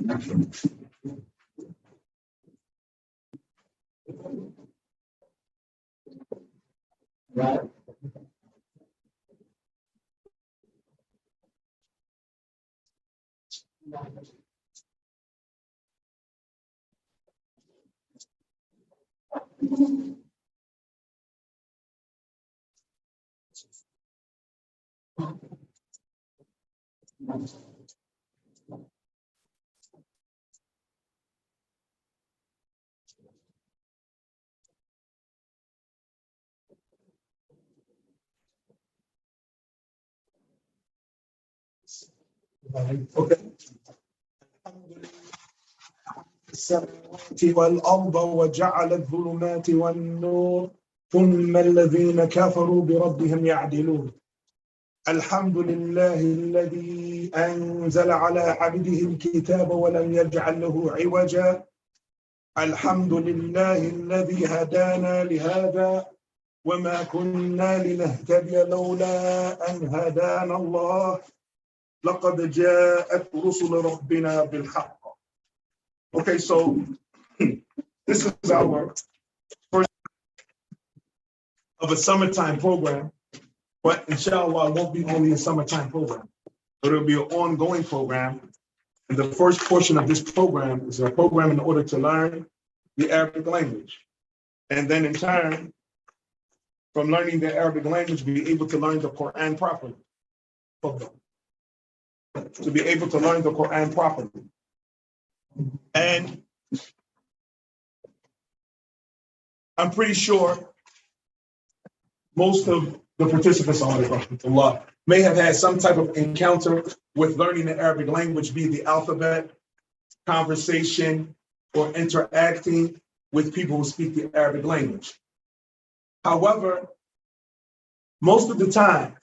Right. Okay. السماوات والأرض وجعل الظلمات والنور ثم الذين كفروا بربهم يعدلون. الحمد لله الذي أنزل على عبده الكتاب ولم يجعل له عوجا. الحمد لله الذي هدانا لهذا وما كنا لنهتدي لولا أن هدانا الله لقد جاءت رسل ربنا بالحق. Okay, so this is our first of a summertime program, but inshallah it won't be only a summertime program, but it'll be an ongoing program. And the first portion of this program is a program in order to learn the Arabic language. And then in turn, from learning the Arabic language, be able to learn the Quran properly. To be able to learn the Quran properly. And I'm pretty sure most of the participants on may have had some type of encounter with learning the Arabic language, be it the alphabet, conversation, or interacting with people who speak the Arabic language. However, most of the time,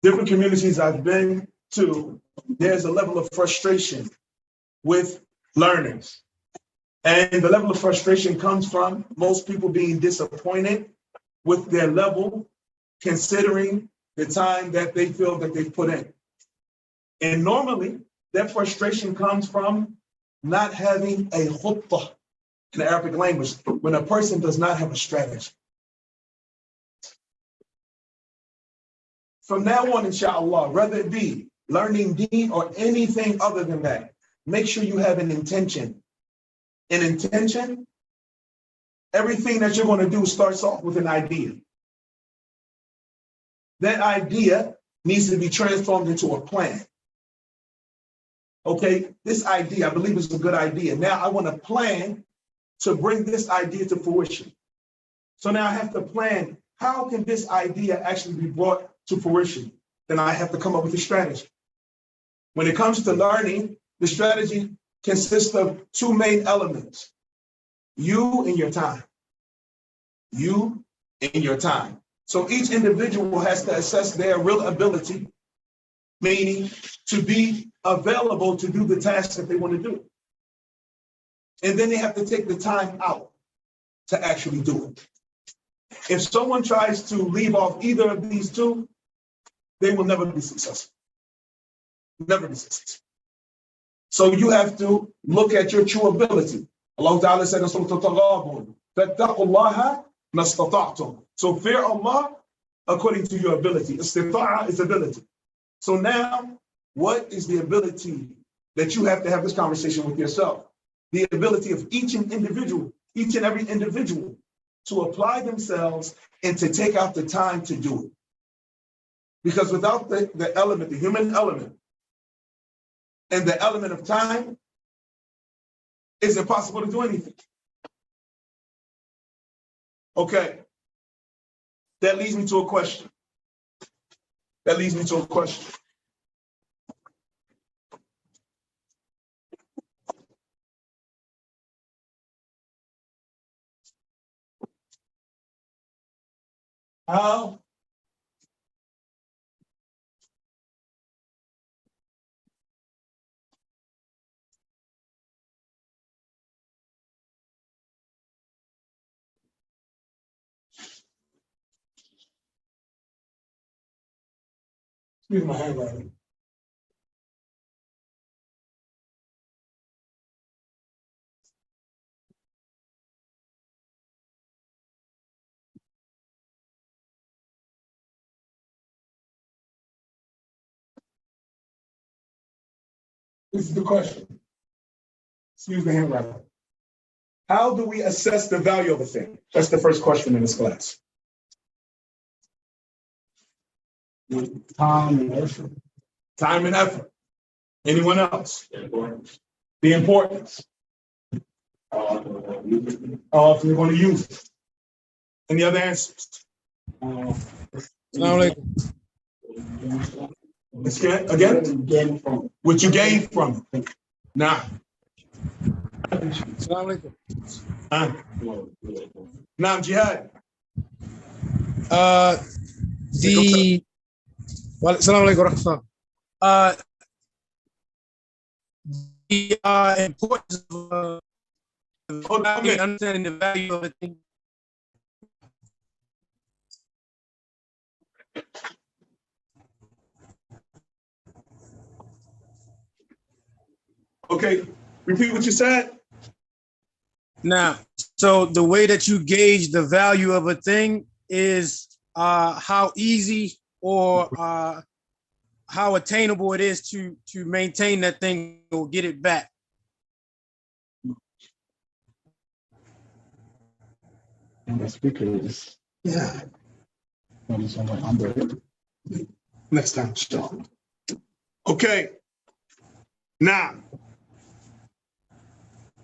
different communities I've been to, there's a level of frustration with learners. And the level of frustration comes from most people being disappointed with their level, considering the time that they feel that they've put in. And normally, that frustration comes from not having a khutbah in the Arabic language, when a person does not have a strategy. From now on, inshallah, whether it be learning deen or anything other than that, make sure you have an intention. An intention, everything that you're going to do starts off with an idea. That idea needs to be transformed into a plan. Okay, this idea, I believe, is a good idea. Now I want to plan to bring this idea to fruition. So now I have to plan, how can this idea actually be brought to fruition? Then I have to come up with a strategy. When it comes to learning, the strategy consists of two main elements: you and your time. You and your time. So each individual has to assess their real ability, meaning to be available to do the tasks that they want to do. And then they have to take the time out to actually do it. If someone tries to leave off either of these two, they will never be successful. Never be successful. So you have to look at your true ability. Allah Ta'ala said in Surah Al-Taghabun, فَاتَّقُوا اللَّهَ مَا. So fear Allah according to your ability. Istita'a is ability. So now, what is the ability that you have to have this conversation with yourself? The ability of each and every individual to apply themselves and to take out the time to do it. Because without the element, the human element, and the element of time, it's impossible to do anything. Okay. That leads me to a question. How excuse my handwriting. This is the question. Excuse the handwriting. How do we assess the value of a thing? That's the first question in this class. Time and effort. Time and effort. Anyone else? The importance. How often you're going to use it? Any other answers? Again? What you gain from it. Nah. Naam Jihad. The importance of understanding the value of a thing. Okay, repeat what you said. Now, so the way that you gauge the value of a thing is how easy or how attainable it is to maintain that thing or get it back. And the speaker is next time. Okay. Now,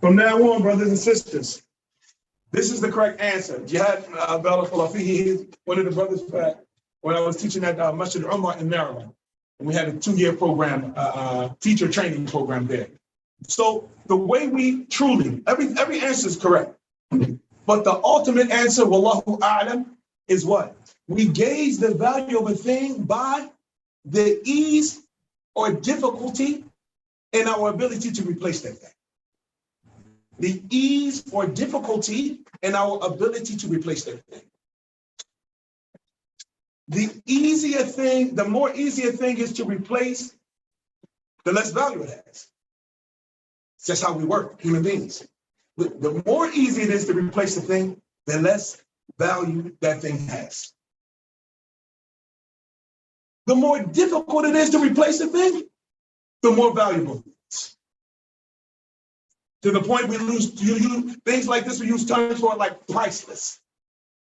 from now on, brothers and sisters, this is the correct answer. Jihad Bala Khalafi, he is one of the brothers back when I was teaching at Masjid Umar in Maryland. And we had a 2-year program, teacher training program there. So the way we truly, every answer is correct. But the ultimate answer, Wallahu A'lam, is what? We gauge the value of a thing by the ease or difficulty in our ability to replace that thing. The ease or difficulty in our ability to replace that thing. The more easier thing is to replace, the less value it has. It's just how we work, human beings. The more easy it is to replace the thing, the less value that thing has. The more difficult it is to replace the thing, the more valuable it is. To the point we lose things like this, we use terms for it like priceless.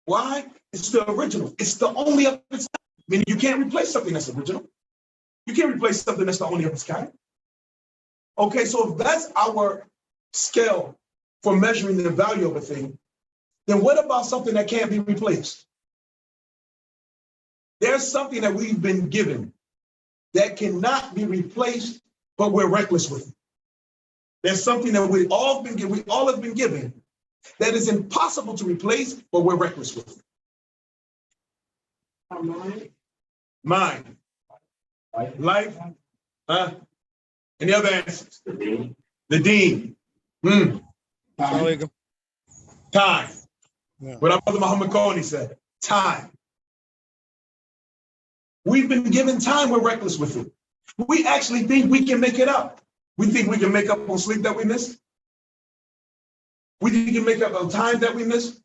Why? It's the original. It's the only of its kind. Meaning you can't replace something that's original. You can't replace something that's the only of its kind. Okay, so if that's our scale for measuring the value of a thing, then what about something that can't be replaced? There's something that we've been given that cannot be replaced, but we're reckless with it. There's something that we all have been given that is impossible to replace, but we're reckless with it. Mind. Life. Any other answers? The deen. Time. Yeah. What our brother Muhammad Kony said. Time. We've been given time, we're reckless with it. We actually think we can make it up. We think we can make up on sleep that we missed. We think we can make up on time that we missed.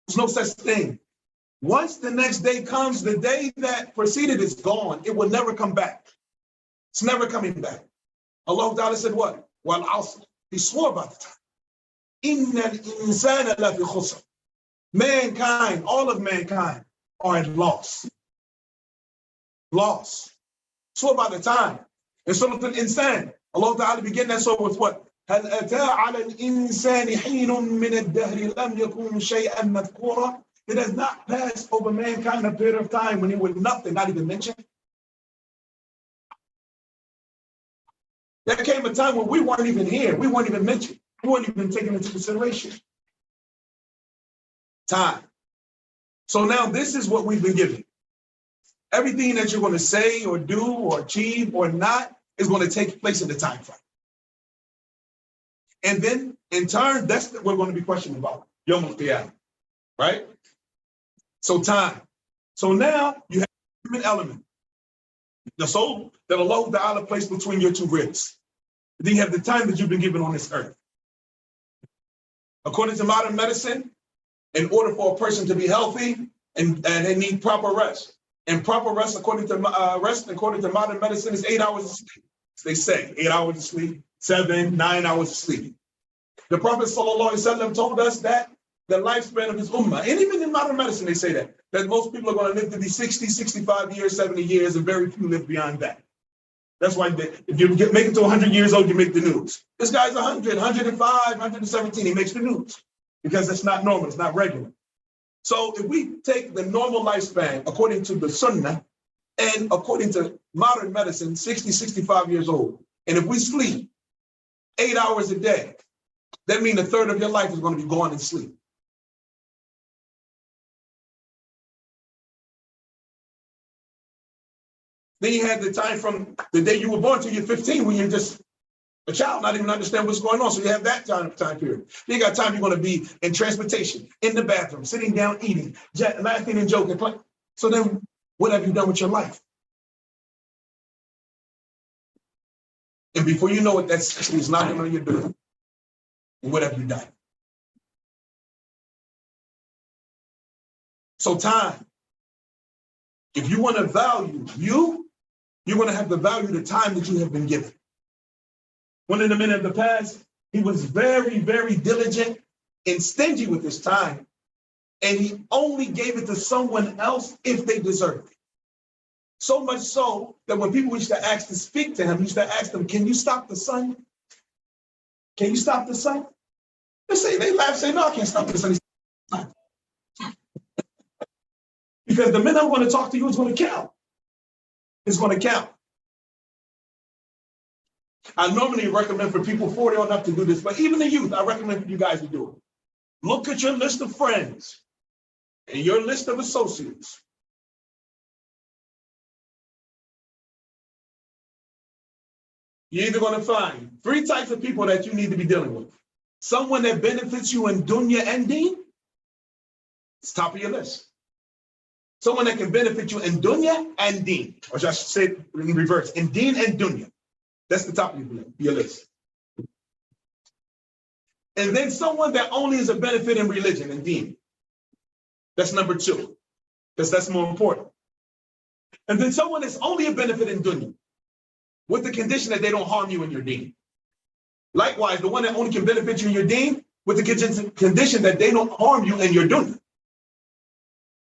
There's no such thing. Once the next day comes, the day that preceded is gone. It will never come back. It's never coming back. Allah Ta'ala said what? Wal asr. He swore by the time. Inna al-insana lafi khusr. Mankind, all of mankind are at loss. Loss. Swore by the time. And Surah Al-Insan, Allah Ta'ala began that surah with what? هل أتى على الإنسان حين من الدهر لم يكن شيئا مذكورا. It has not passed over mankind a period of time when it was nothing, not even mentioned. There came a time when we weren't even here. We weren't even mentioned. We weren't even taken into consideration. Time. So now this is what we've been given. Everything that you're going to say or do or achieve or not is going to take place in the time frame. And then in turn, that's what we're going to be questioning about. Yom al-Qiyamah, right? So time. So now you have the human element, the soul that Allah Ta'ala placed between your two ribs. Then you have the time that you've been given on this earth. According to modern medicine, in order for a person to be healthy, and they need proper rest. And proper rest, according to modern medicine, is 8 hours of sleep. They say 8 hours of sleep, 7, 9 hours of sleep. The Prophet ﷺ told us that the lifespan of his ummah, and even in modern medicine, they say that most people are going to live to be 60, 65 years, 70 years, and very few live beyond that. That's why if you make it to 100 years old, you make the news. This guy's 100, 105, 117, he makes the news because it's not normal, it's not regular. So if we take the normal lifespan according to the Sunnah and according to modern medicine, 60, 65 years old, and if we sleep 8 hours a day, that means a third of your life is going to be gone in sleep. Then you have the time from the day you were born till you're 15 when you're just a child, not even understand what's going on. So you have that time period. Then you got time you're going to be in transportation, in the bathroom, sitting down, eating, laughing and joking. So then what have you done with your life? And before you know it, that 60 is knocking on your door. And what have you done? So time, if you want to value you're going to have to value the time that you have been given. One of the men of the past, he was very, very diligent and stingy with his time. And he only gave it to someone else if they deserved it. So much so that when people used to ask to speak to him, he used to ask them, can you stop the sun? Can you stop the sun? They laugh, say, no, I can't stop the sun. Because the minute I'm going to talk to you is going to count. It's going to count. I normally recommend for people 40 or up to do this, but even the youth, I recommend for you guys to do it. Look at your list of friends and your list of associates. You're either going to find 3 types of people that you need to be dealing with. Someone that benefits you in dunya and deen, it's top of your list. Someone that can benefit you in dunya and deen, or I should say it in reverse, in deen and dunya. That's the top of your list. And then someone that only is a benefit in religion and deen. That's number 2, because that's more important. And then someone that's only a benefit in dunya, with the condition that they don't harm you in your deen. Likewise, the one that only can benefit you in your deen, with the condition that they don't harm you in your dunya.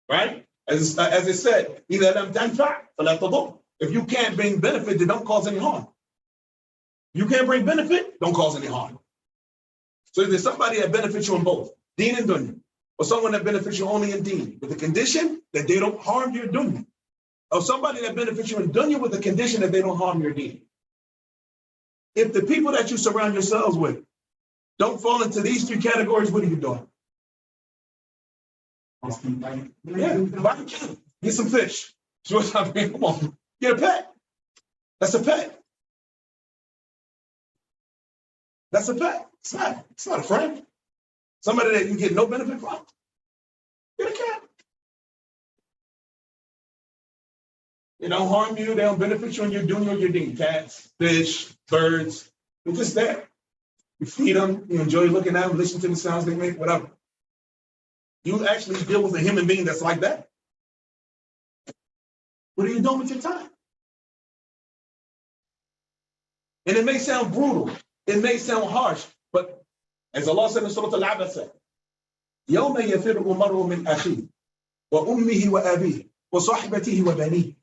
Right? As it said, if you can't bring benefit, then don't cause any harm. You can't bring benefit, don't cause any harm. So if there's somebody that benefits you in both, deen and dunya, or someone that benefits you only in deen, with the condition that they don't harm your dunya, or somebody that benefits you in dunya with the condition that they don't harm your deen. If the people that you surround yourselves with don't fall into these 3 categories, what are you doing? Yeah, buy a kid, get some fish. So what's I mean? Come on, get a pet. That's a pet. That's a pet. It's not a friend. Somebody that you get no benefit from. Get a cat. They don't harm you. They don't benefit you when you're doing what you're doing. Cats, fish, birds. They're just there. You feed them. You enjoy looking at them, listen to the sounds they make, whatever. You actually deal with a human being that's like that. What are you doing with your time? And it may sound brutal. It may sound harsh, but as Allah said in Surah Al-Abasa, يَوْمَ يَفِرُّ مَرْءٌ مِنْ أَخِيهِ وَأُمِّهِ وَأَبِيهِ وَصَحْبَتِهِ وَبَنِيهِ.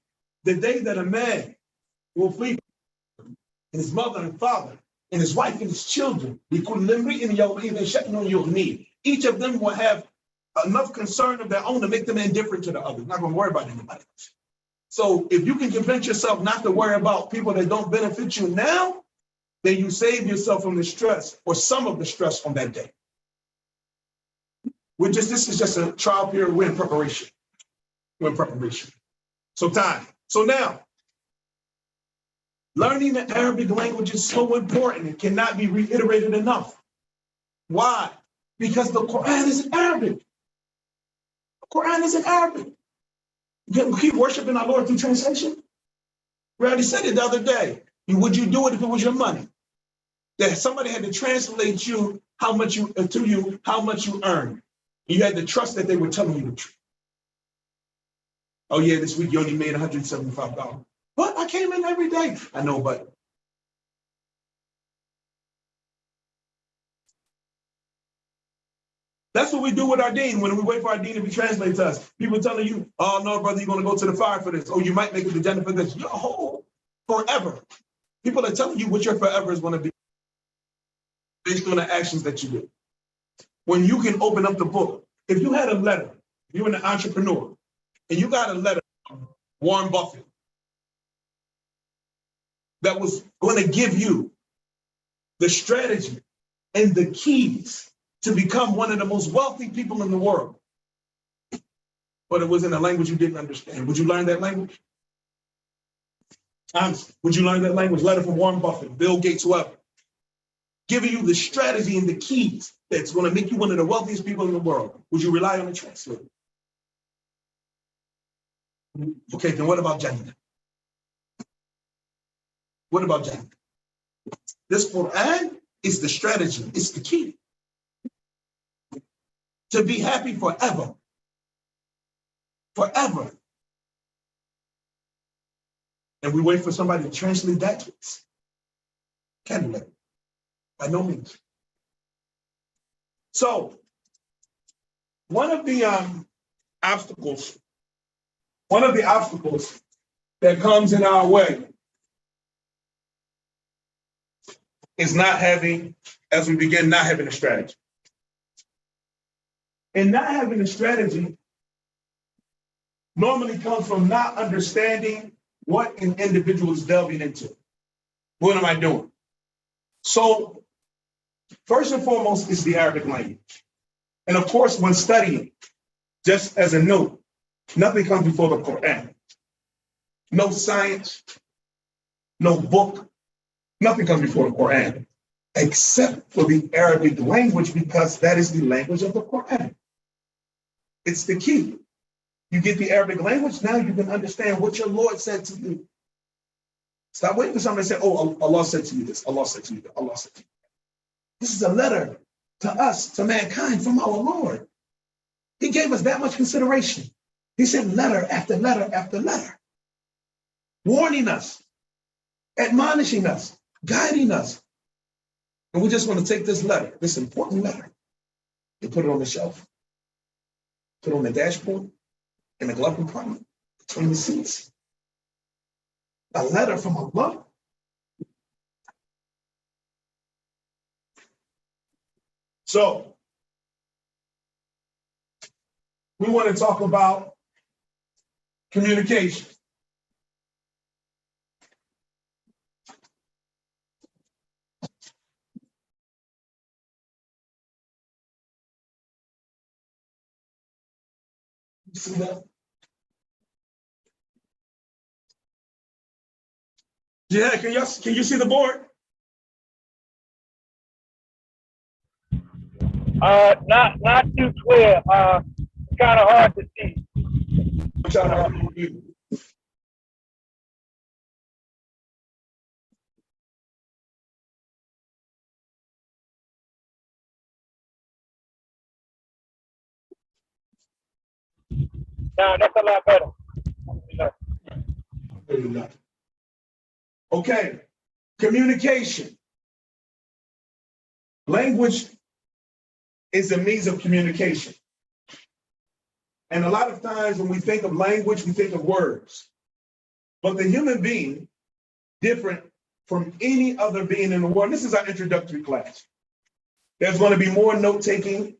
The day that a man will flee from his mother and father, and his wife and his children, each of them will have enough concern of their own to make them indifferent to the other. Not going to worry about anybody else. So if you can convince yourself not to worry about people that don't benefit you now, then you save yourself from the stress or some of the stress on that day. This is just a trial period. We're in preparation. So time. So now, learning the Arabic language is so important. It cannot be reiterated enough. Why? Because the Quran is in Arabic. The Quran is in Arabic. You keep worshiping our Lord through translation? We already said it the other day. Would you do it if it was your money? That somebody had to translate you how much you earn. You had to trust that they were telling you the truth. Oh yeah, this week you only made $175. What? I came in every day. I know, but That's what we do with our dean when we wait for our dean to be translated to us. People telling you, oh, no, brother, you're going to go to the fire for this. Oh, you might make it to Jannah for this. Your whole forever. People are telling you what your forever is going to be based on the actions that you do. When you can open up the book, if you had a letter, you're an entrepreneur, and you got a letter from Warren Buffett that was going to give you the strategy and the keys to become one of the most wealthy people in the world, but it was in a language you didn't understand. Would you learn that language? Honestly, would you learn that language? Letter from Warren Buffett, Bill Gates, whoever, giving you the strategy and the keys that's going to make you one of the wealthiest people in the world. Would you rely on the translator? Okay, then what about Jannah? What about Jannah? This Quran is the strategy, it's the key to be happy forever. Forever. And we wait for somebody to translate that to us. Can't do that. By no means. So, one of the obstacles that comes in our way is not having, as we begin, not having a strategy. And not having a strategy normally comes from not understanding what an individual is delving into. What am I doing? So, first and foremost is the Arabic language. And of course, when studying, just as a note, nothing comes before the Quran. No science, no book, nothing comes before the Quran, except for the Arabic language, because that is the language of the Quran. It's the key. You get the Arabic language, now you can understand what your Lord said to you. Stop waiting for somebody to say, oh, Allah said to you this, Allah said to you that, Allah said to you that. This is a letter to us, to mankind, from our Lord. He gave us that much consideration. He said letter after letter after letter, warning us, admonishing us, guiding us. And we just want to take this letter, this important letter, and put it on the shelf, put it on the dashboard, in the glove compartment, between the seats. A letter from Allah. So, we want to talk about communication. You see that? Yeah, can you see the board? Not too clear. Kind of hard to see. I'm trying to help you. No, that's a lot better. Okay, communication. Language is a means of communication. And a lot of times when we think of language, we think of words. But the human being, different from any other being in the world. This is our introductory class. There's going to be more note-taking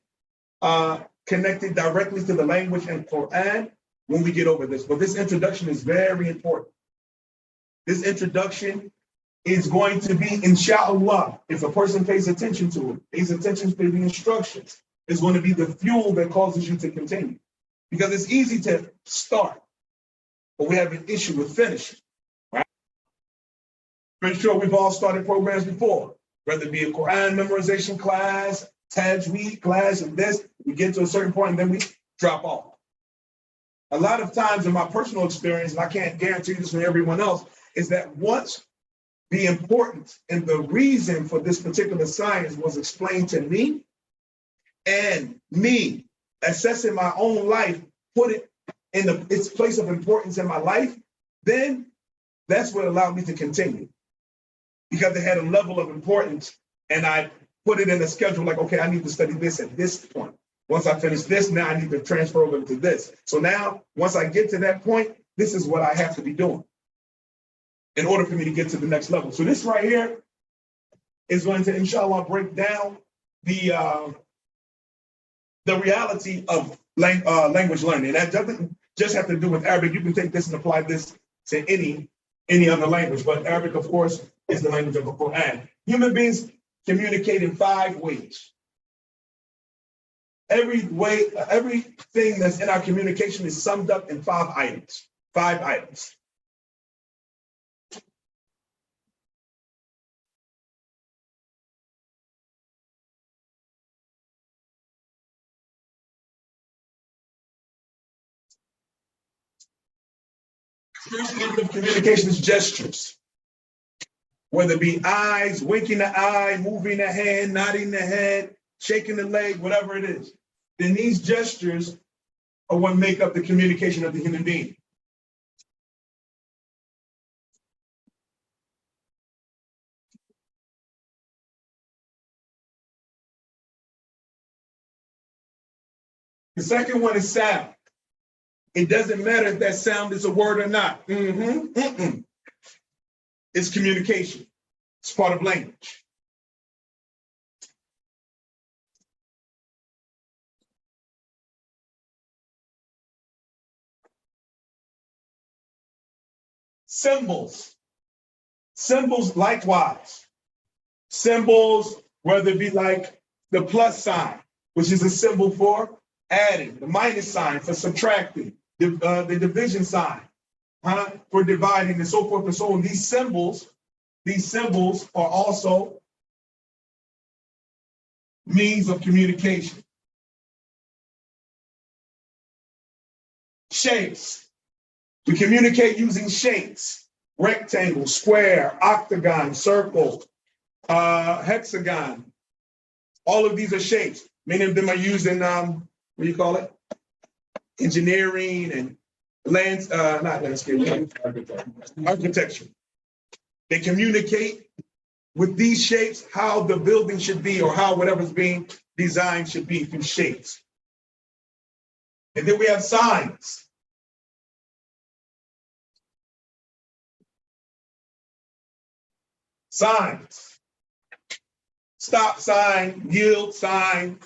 connected directly to the language and Quran when we get over this. But this introduction is very important. This introduction is going to be, inshallah, if a person pays attention to it, pays attention to the instructions, it's going to be the fuel that causes you to continue. Because it's easy to start, but we have an issue with finishing, right? Pretty sure we've all started programs before, whether it be a Quran memorization class, Tajweed class, and this, we get to a certain point and then we drop off. A lot of times in my personal experience, and I can't guarantee this for everyone else, is that once the importance and the reason for this particular science was explained to me, and me assessing my own life, put it in its place of importance in my life, then that's what allowed me to continue. Because it had a level of importance and I put it in a schedule like, okay, I need to study this at this point. Once I finish this, now I need to transfer over to this. So now, once I get to that point, this is what I have to be doing in order for me to get to the next level. So this right here is going to, inshallah, break down the reality of language learning. And that doesn't just have to do with Arabic. You can take this and apply this to any other language, but Arabic, of course, is the language of the Quran. Human beings communicate in 5 ways. Everything that's in our communication is summed up in 5 items. 5 items. First method of communication is gestures. Whether it be eyes, winking the eye, moving the hand, nodding the head, shaking the leg, whatever it is. Then these gestures are what make up the communication of the human being. The second one is sound. It doesn't matter if that sound is a word or not. It's communication. It's part of language. Symbols. Symbols likewise. Symbols, whether it be like the plus sign, which is a symbol for adding, the minus sign for subtracting, the division sign for dividing, and so forth and so on. These symbols are also means of communication. Shapes. We communicate using shapes: rectangle, square, octagon, circle, hexagon. All of these are shapes. Many of them are used in what do you call it? Engineering and not landscape, architecture. They communicate with these shapes how the building should be, or how whatever's being designed should be, through shapes. And then we have signs. Signs. Stop sign, yield sign,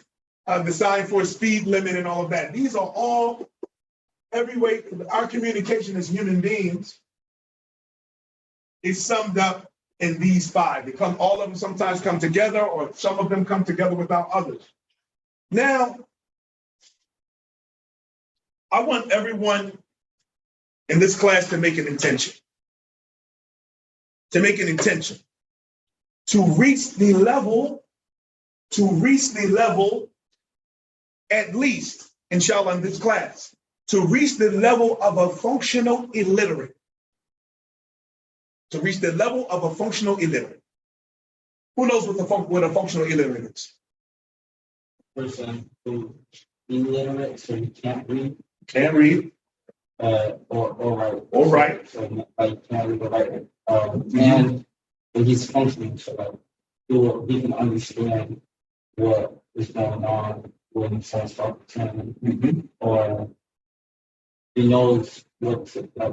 the sign for a speed limit, and all of that. These are all every way our communication as human beings is summed up in these 5. They come, all of them sometimes come together, or some of them come together without others. Now, I want everyone in this class to make an intention. To make an intention. To reach the level, at least, inshallah, in this class, to reach the level of a functional illiterate. To reach the level of a functional illiterate. Who knows what a functional illiterate is? Person who illiterate, so you can't read. Can't read. Or write. Or write. So like can't read or write. And he's functioning, so like he can understand what is going on when someone starts pretending, or he knows what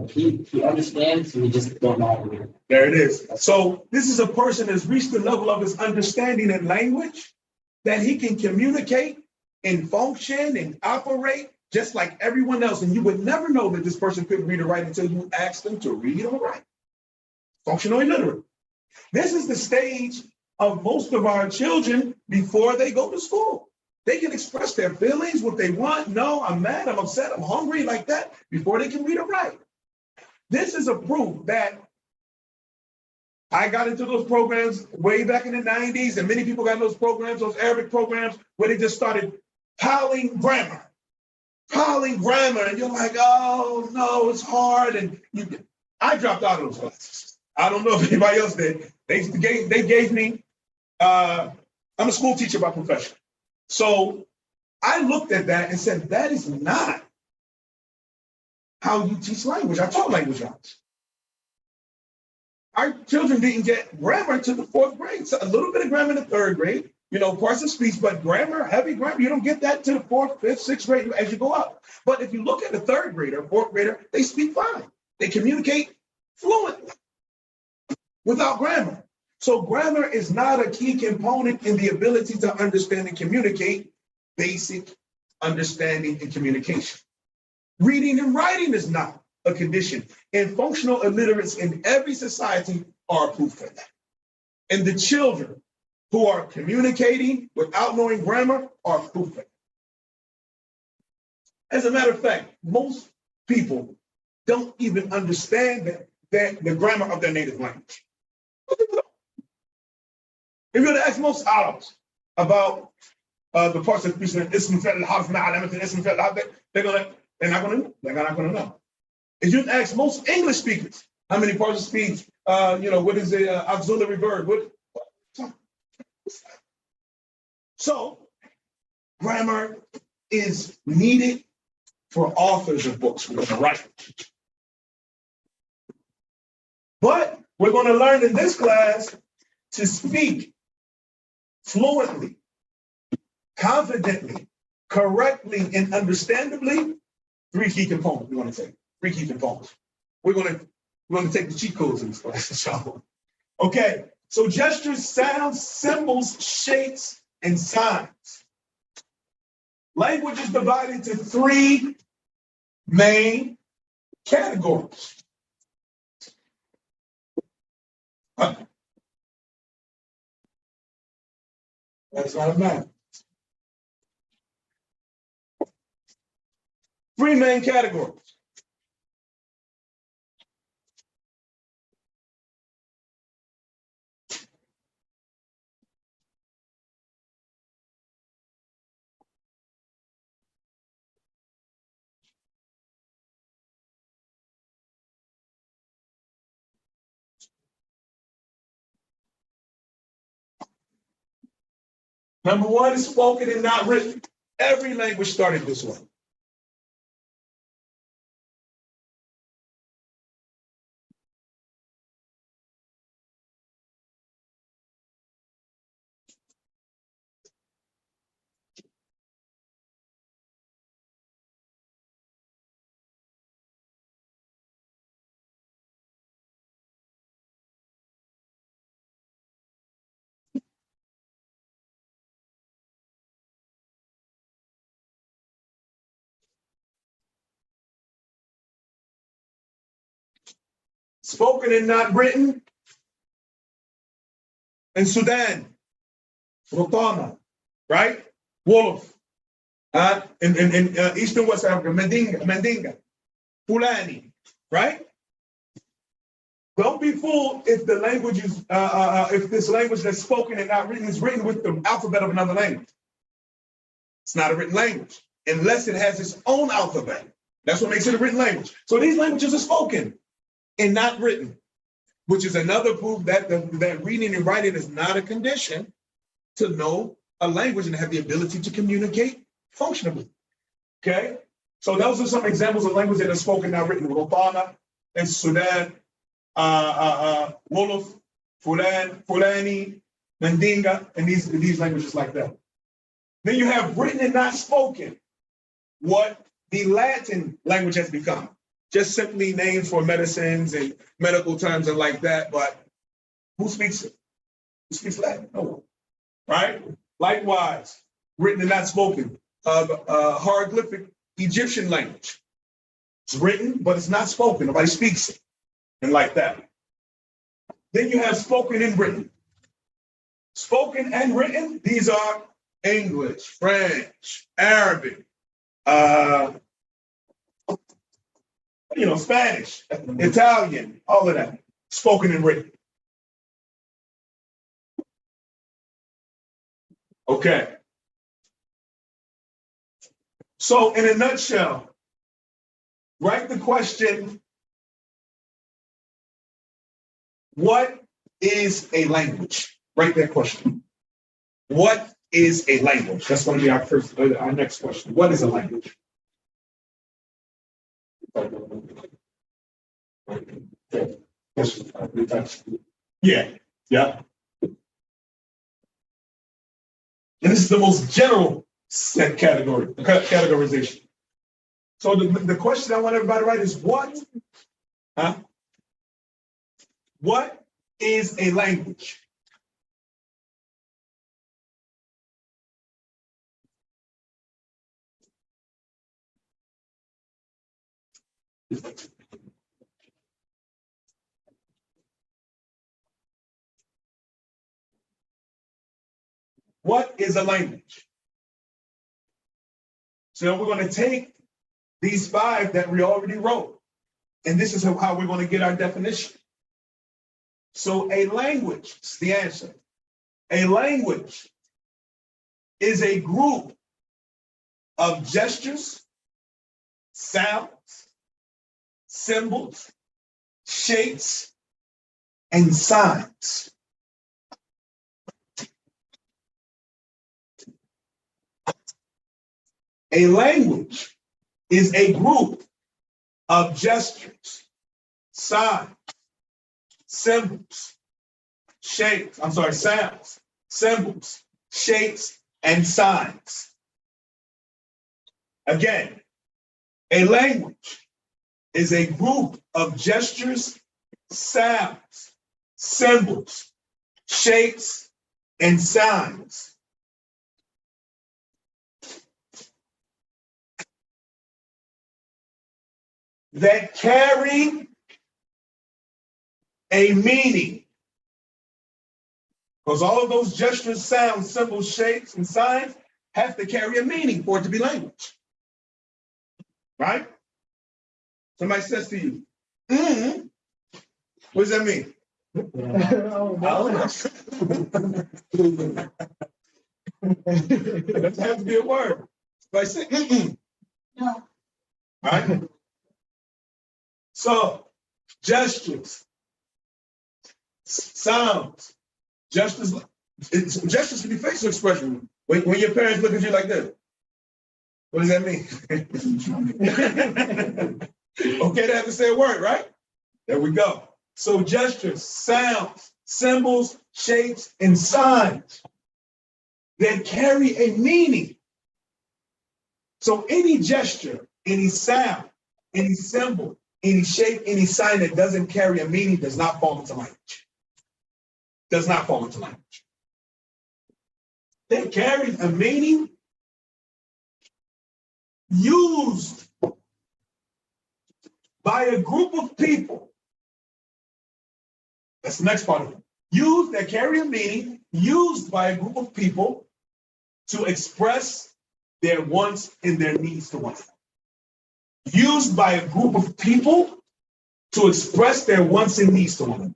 he understands, he just don't know how to read. There it is. So this is a person that's reached the level of his understanding in language that he can communicate and function and operate just like everyone else. And you would never know that this person couldn't read or write until you asked them to read or write. Functional illiterate. This is the stage of most of our children before they go to school. They can express their feelings, what they want. No, I'm mad, I'm upset, I'm hungry, like that, before they can read or write. This is a proof that I got into those programs way back in the 90s, and many people got in those programs, those Arabic programs, where they just started piling grammar, and you're like, oh no, it's hard. And I dropped out of those classes. I don't know if anybody else did. They gave me, I'm a school teacher by profession. So I looked at that and said, that is not how you teach language. I taught language arts. Our children didn't get grammar until the 4th grade. So a little bit of grammar in the 3rd grade. parts of speech, but grammar, heavy grammar, you don't get that to the fourth, fifth, sixth grade as you go up. But if you look at the third grader, fourth grader, they speak fine. They communicate fluently without grammar. So grammar is not a key component in the ability to understand and communicate basic understanding and communication. Reading and writing is not a condition, and functional illiterates in every society are proof of that. And the children who are communicating without knowing grammar are proof of it. As a matter of fact, most people don't even understand the grammar of their native language. If you were to ask most Arabs about the parts of speech, they're not gonna know. If you ask most English speakers, how many parts of speech, what is the auxiliary verb? So grammar is needed for authors of books who are going to write. But we're going to learn in this class to speak fluently, confidently, correctly, and understandably. Three key components we want to take. Three key components. We're going to take the cheat codes in this class. Okay. So gestures, sounds, symbols, shapes, and signs. Language is divided into three main categories. That's not a map. Three main categories. Number one is spoken and not written. Every language started this way. Spoken and not written in Sudan, Rotana, right? Wolof. In Eastern West Africa, Mandinga, Fulani, right? Don't be fooled if the language is, if this language that's spoken and not written is written with the alphabet of another language. It's not a written language unless it has its own alphabet. That's what makes it a written language. So these languages are spoken and not written, which is another proof that that reading and writing is not a condition to know a language and have the ability to communicate functionally. Okay, so those are some examples of language that are spoken, not written. Rotana and Sudan, Wolof, Fulani, Mandinga, and these languages like that. Then you have written and not spoken, what the Latin language has become. Just simply names for medicines and medical terms and like that, but who speaks it? Who speaks Latin? No one, right? Likewise, written and not spoken, hieroglyphic Egyptian language. It's written, but it's not spoken. Nobody speaks it, and like that. Then you have spoken and written. Spoken and written, these are English, French, Arabic, Spanish, Italian, all of that, spoken and written. Okay. So in a nutshell, write the question, what is a language? Write that question. What is a language? That's going to be our next question. What is a language? Yeah. And this is the most general set categorization. So the question I want everybody to write is what? What is a language? What is a language? So we're going to take these 5 that we already wrote, and this is how we're going to get our definition. So a language is the answer. A language is a group of gestures, sounds, symbols, shapes, and signs. A language is a group of gestures, signs, symbols, sounds, symbols, shapes, and signs. Again, a language is a group of gestures, sounds, symbols, shapes, and signs. That carry a meaning. Because all of those gestures, sounds, symbols, shapes, and signs have to carry a meaning for it to be language. Right? Somebody says to you, what does that mean? It doesn't have to be a word. If I say, no. Right? So, gestures, sounds, gestures can be facial expression. When your parents look at you like this, what does that mean? Okay, they have to say a word, right? There we go. So gestures, sounds, symbols, shapes, and signs that carry a meaning. So any gesture, any sound, any symbol, any shape, any sign that doesn't carry a meaning does not fall into language. Does not fall into language. That carries a meaning used by a group of people. That's the next part of it. Used that carry a meaning, used by a group of people to express their wants and their needs to one another. Used by a group of people to express their wants and needs to one another.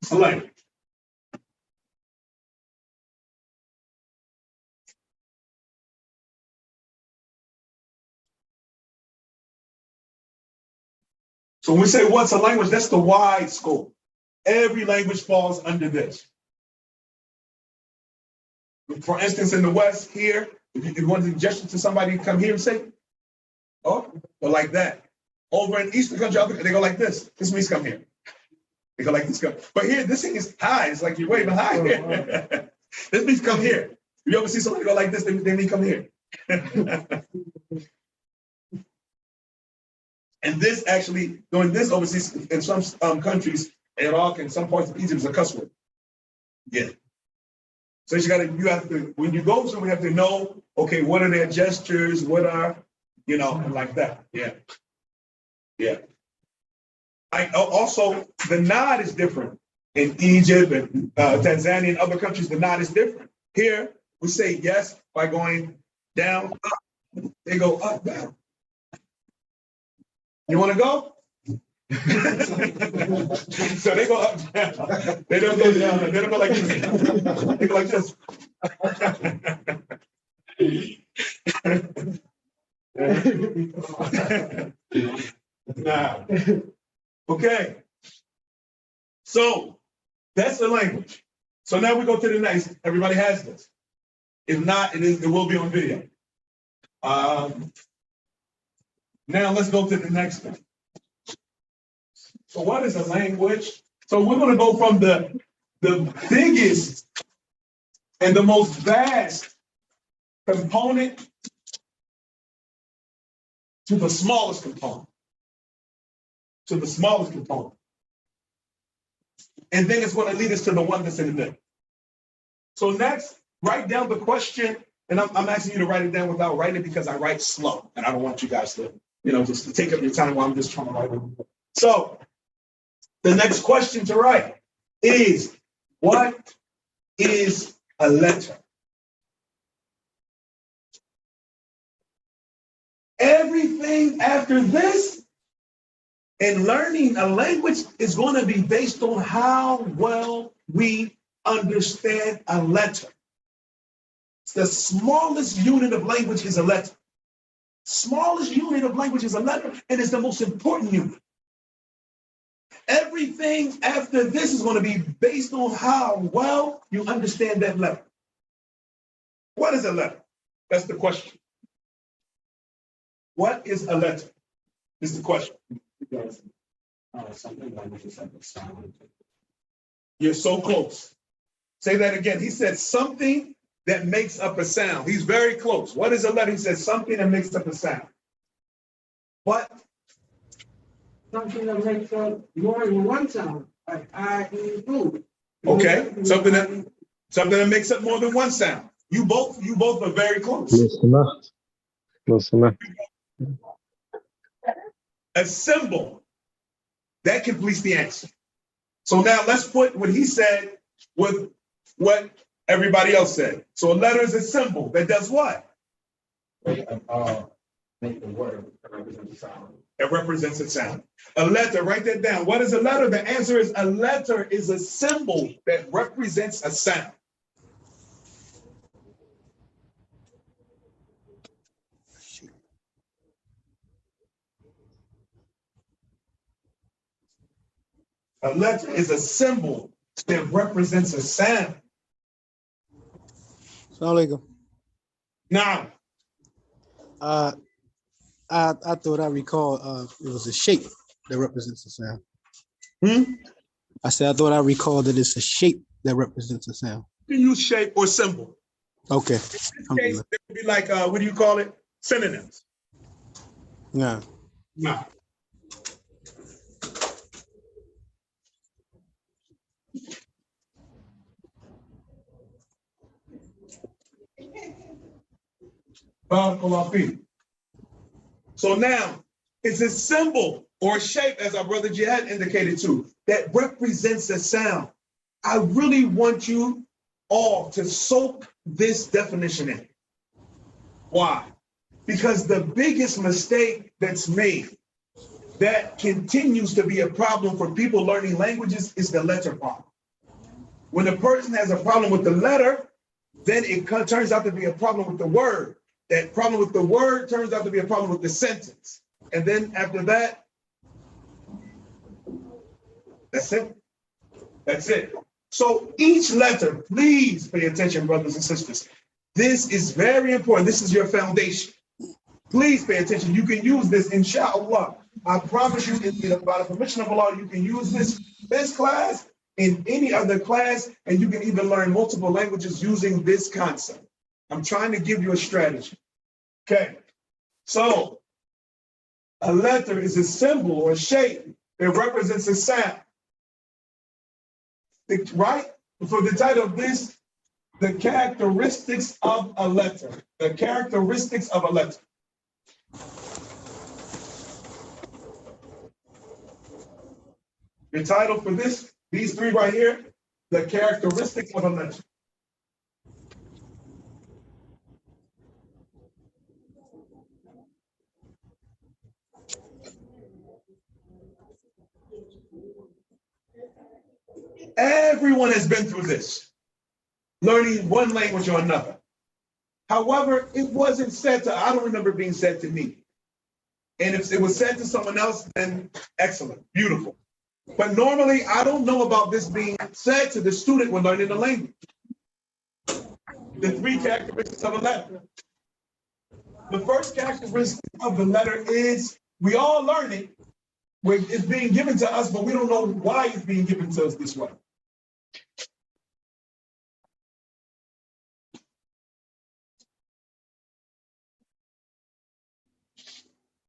It's a language. So when we say what's a language, that's the wide scope. Every language falls under this. For instance, in the West here, if you want to gesture to somebody, come here and say, oh, or like that. Over in Eastern country, they go like this. This means come here. They go like this. But here, this thing is high. It's like you're waving high. This means come here. If you ever see somebody go like this, they mean come here. And this actually, doing this overseas in some countries, Iraq and some parts of Egypt is a cuss word. Yeah. So you have to, when you go somewhere, you have to know, okay, what are their gestures? What are, and like that. Yeah. Yeah. Also, the nod is different. In Egypt and Tanzania and other countries, the nod is different. Here, we say yes by going down, up. They go up, down. You want to go? So they go up, down. They don't go down. They don't go like this. They go like this. Nah. Okay. So that's the language. So now we go to the next. Everybody has this. If not, it will be on video. Now let's go to the next one. So what is a language? So we're going to go from the biggest And the most vast component to the smallest component. To the smallest component. And then it's going to lead us to the one that's in the middle. So next, write down the question, and I'm asking you to write it down without writing it because I write slow, and I don't want you guys to, just to take up your time while I'm just trying to write it. So the next question to write is, what is a letter? Everything after this in learning a language is going to be based on how well we understand a letter. The smallest unit of language is a letter. Smallest unit of language is a letter, and it's the most important unit. Everything after this is going to be based on how well you understand that letter. What is a letter? That's the question. What is a letter? Is the question. Something like this, like a sound. You're so close. Say that again. He said something that makes up a sound. He's very close. What is a letter? He said something that makes up a sound. What? Something that makes up more than one sound, like I, E, U. Okay, something that makes up more than one sound. You both are very close. Close enough. Close enough. A symbol that completes the answer. So now let's put what he said with what everybody else said. So a letter is a symbol that does what? Make the word represent the sound. It represents a sound. A letter, write that down. What is a letter? The answer is a letter is a symbol that represents a sound. A letter is a symbol that represents a sound. Assalamu alaikum. Now, I thought I recalled it was a shape that represents a sound. I said I thought I recalled that it's a shape that represents a sound. you can use shape or symbol. Okay. In this case, it would be like, what do you call it? Synonyms. Yeah. No. So now, it's a symbol or a shape, as our brother Jihad indicated too, that represents a sound. I really want you all to soak this definition in. Why? Because the biggest mistake that's made that continues to be a problem for people learning languages is the letter problem. When a person has a problem with the letter, then it turns out to be a problem with the word. That problem with the word turns out to be a problem with the sentence. And then after that, that's it. That's it. So each letter, please pay attention, brothers and sisters. This is very important. This is your foundation. Please pay attention. You can use this, inshallah. I promise you, by the permission of Allah, you can use this class in any other class, and you can even learn multiple languages using this concept. I'm trying to give you a strategy. Okay. So a letter is a symbol or a shape that represents a sound. Right? For the title of this, the characteristics of a letter. The characteristics of a letter. The title for this, these three right here, the characteristics of a letter. Everyone has been through this, learning one language or another. However, it wasn't said to, I don't remember being said to me. And if it was said to someone else, then excellent, beautiful. But normally, I don't know about this being said to the student when learning the language. The three characteristics of a letter. The first characteristic of the letter is we all learn it. It's being given to us, but we don't know why it's being given to us this way.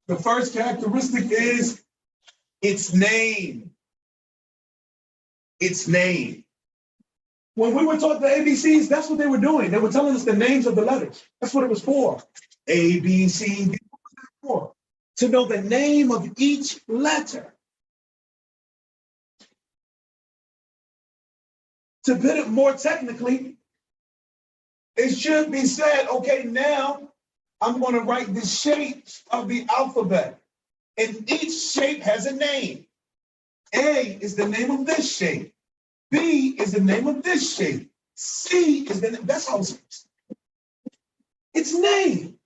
The first characteristic is its name. Its name. When we were taught the ABCs, that's what they were doing. They were telling us the names of the letters. That's what it was for. A, B, C, D. For. To know the name of each letter. To put it more technically, it should be said, okay, now I'm going to write the shapes of the alphabet. And each shape has a name. A is the name of this shape. B is the name of this shape. C is the name. That's how it's named.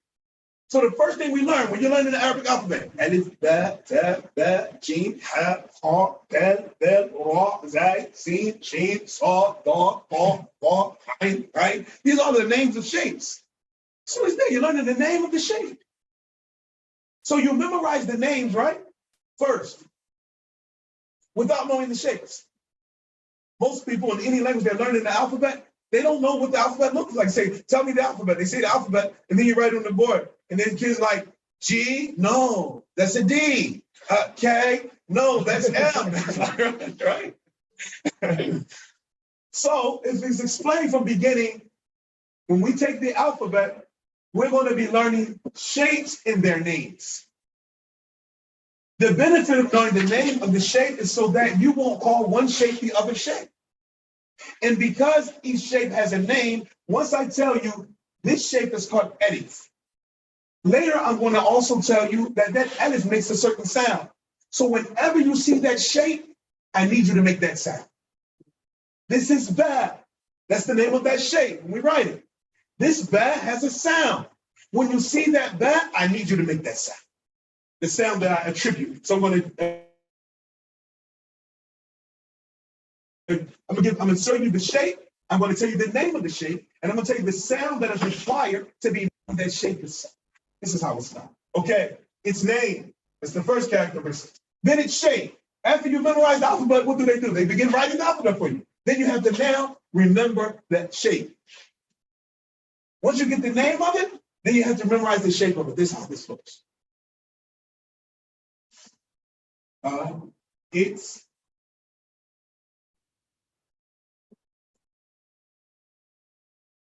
So the first thing we learn when you're learning the Arabic alphabet, alif, ba, ta, ba, jim, ha, ha, dal, bel, ra, zay, sin, shin, sa, da, ba, ba, ain, right? These are the names of shapes. So it's there. You're learning the name of the shape. So you memorize the names, right? First, without knowing the shapes. Most people in any language, they're learning the alphabet. They don't know what the alphabet looks like. Say, tell me the alphabet. They say the alphabet, and then you write it on the board. And then kids like, G, no, that's a D. K, no, that's M. Right? So if it's explained from beginning, when we take the alphabet, we're going to be learning shapes in their names. The benefit of knowing the name of the shape is so that you won't call one shape the other shape. And because each shape has a name, once I tell you this shape is called Elif, later I'm going to also tell you that that Elif makes a certain sound. So whenever you see that shape, I need you to make that sound. This is Ba. That's the name of that shape when we write it. This Ba has a sound. When you see that Ba, I need you to make that sound. The sound that I attribute. So I'm going to show you the shape. I'm going to tell you the name of the shape, and I'm going to tell you the sound that is required to be that shape is. This is how it's done. Okay, its name. That's the first characteristic. Then its shape. After you memorize the alphabet, what do? They begin writing the alphabet for you. Then you have to now remember that shape. Once you get the name of it, then you have to memorize the shape of it. This is how this looks. It's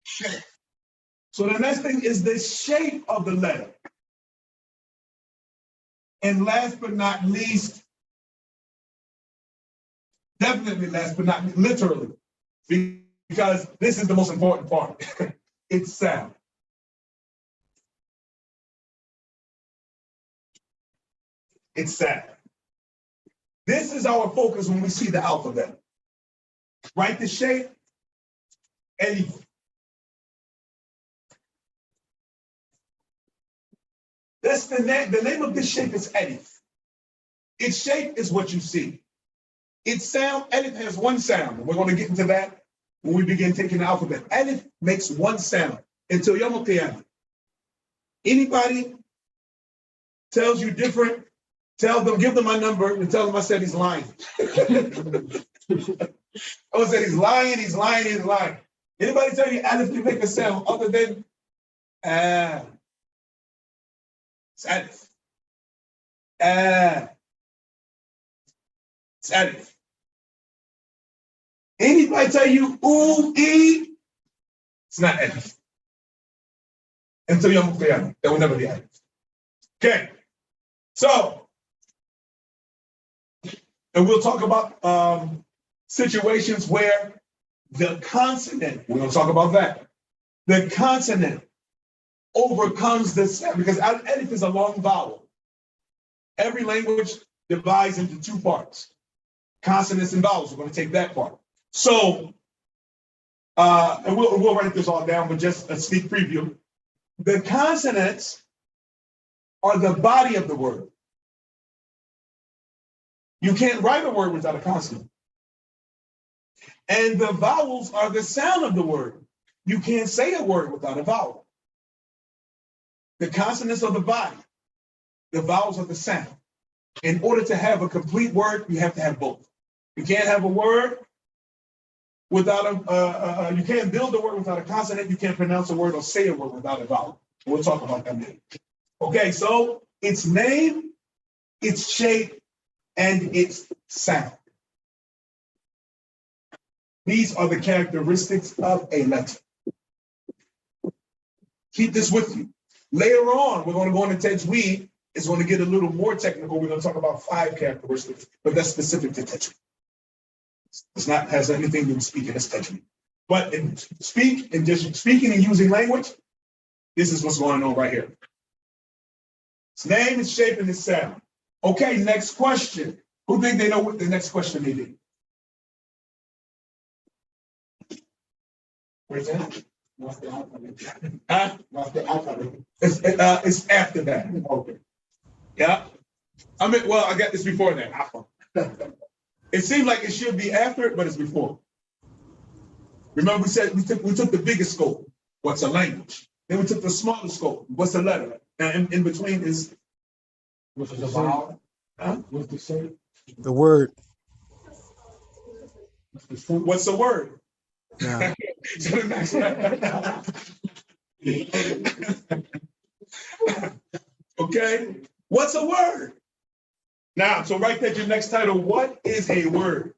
shape. So the next thing is the shape of the letter. And last but not least, definitely last but not literally, because this is the most important part, it's sound. It's sound. This is our focus when we see the alphabet. Write the shape, Elif. That's the name. The name of this shape is Elif. Its shape is what you see. Its sound, Elif has one sound. We're going to get into that when we begin taking the alphabet. Elif makes one sound until Yom Al-Qiyamah. Anybody tells you different, tell them, give them my number, and tell them I said he's lying. I said he's lying, he's lying, he's lying. Anybody tell you Elif can make a sound other than it's Elif. It's Elif. Anybody tell you ooh, e, it's not Elif. Until Yom Qiyamah, that will never be Elif. Okay, so, and we'll talk about situations where the consonant, we're going to talk about that. The consonant overcomes the sound, because Elif is a long vowel. Every language divides into two parts, consonants and vowels. We're going to take that part. So, and we'll write this all down, but just a sneak preview. The consonants are the body of the word. You can't write a word without a consonant. And the vowels are the sound of the word. You can't say a word without a vowel. The consonants are the body. The vowels are the sound. In order to have a complete word, you have to have both. You can't have a word without you can't build a word without a consonant. You can't pronounce a word or say a word without a vowel. We'll talk about that later. Okay, so its name, its shape, and its sound. These are the characteristics of a letter. Keep this with you. Later on, we're going to go into Tajweed. It's going to get a little more technical. We're going to talk about 5 characteristics, but that's specific to Tajweed. It's not has anything to do with speaking. It's Tajweed. But in speaking and using language, this is what's going on right here. Its name, its shape, and its sound. Okay, next question. Who think they know what the next question may be? Where's that? What's the alphabet? Huh? What's the alphabet? It's after that. Okay. Yeah. I mean, well, I got this before that. It seemed like it should be after it, but it's before. Remember, we said we took the biggest scope. What's a language? Then we took the smaller scope. What's a letter? And in between is What's the vowel? Huh? What's the shape? The word. What's the symbol? what's the word? Now, So the next okay, what's a word? Now, so write that your next title. What is a word?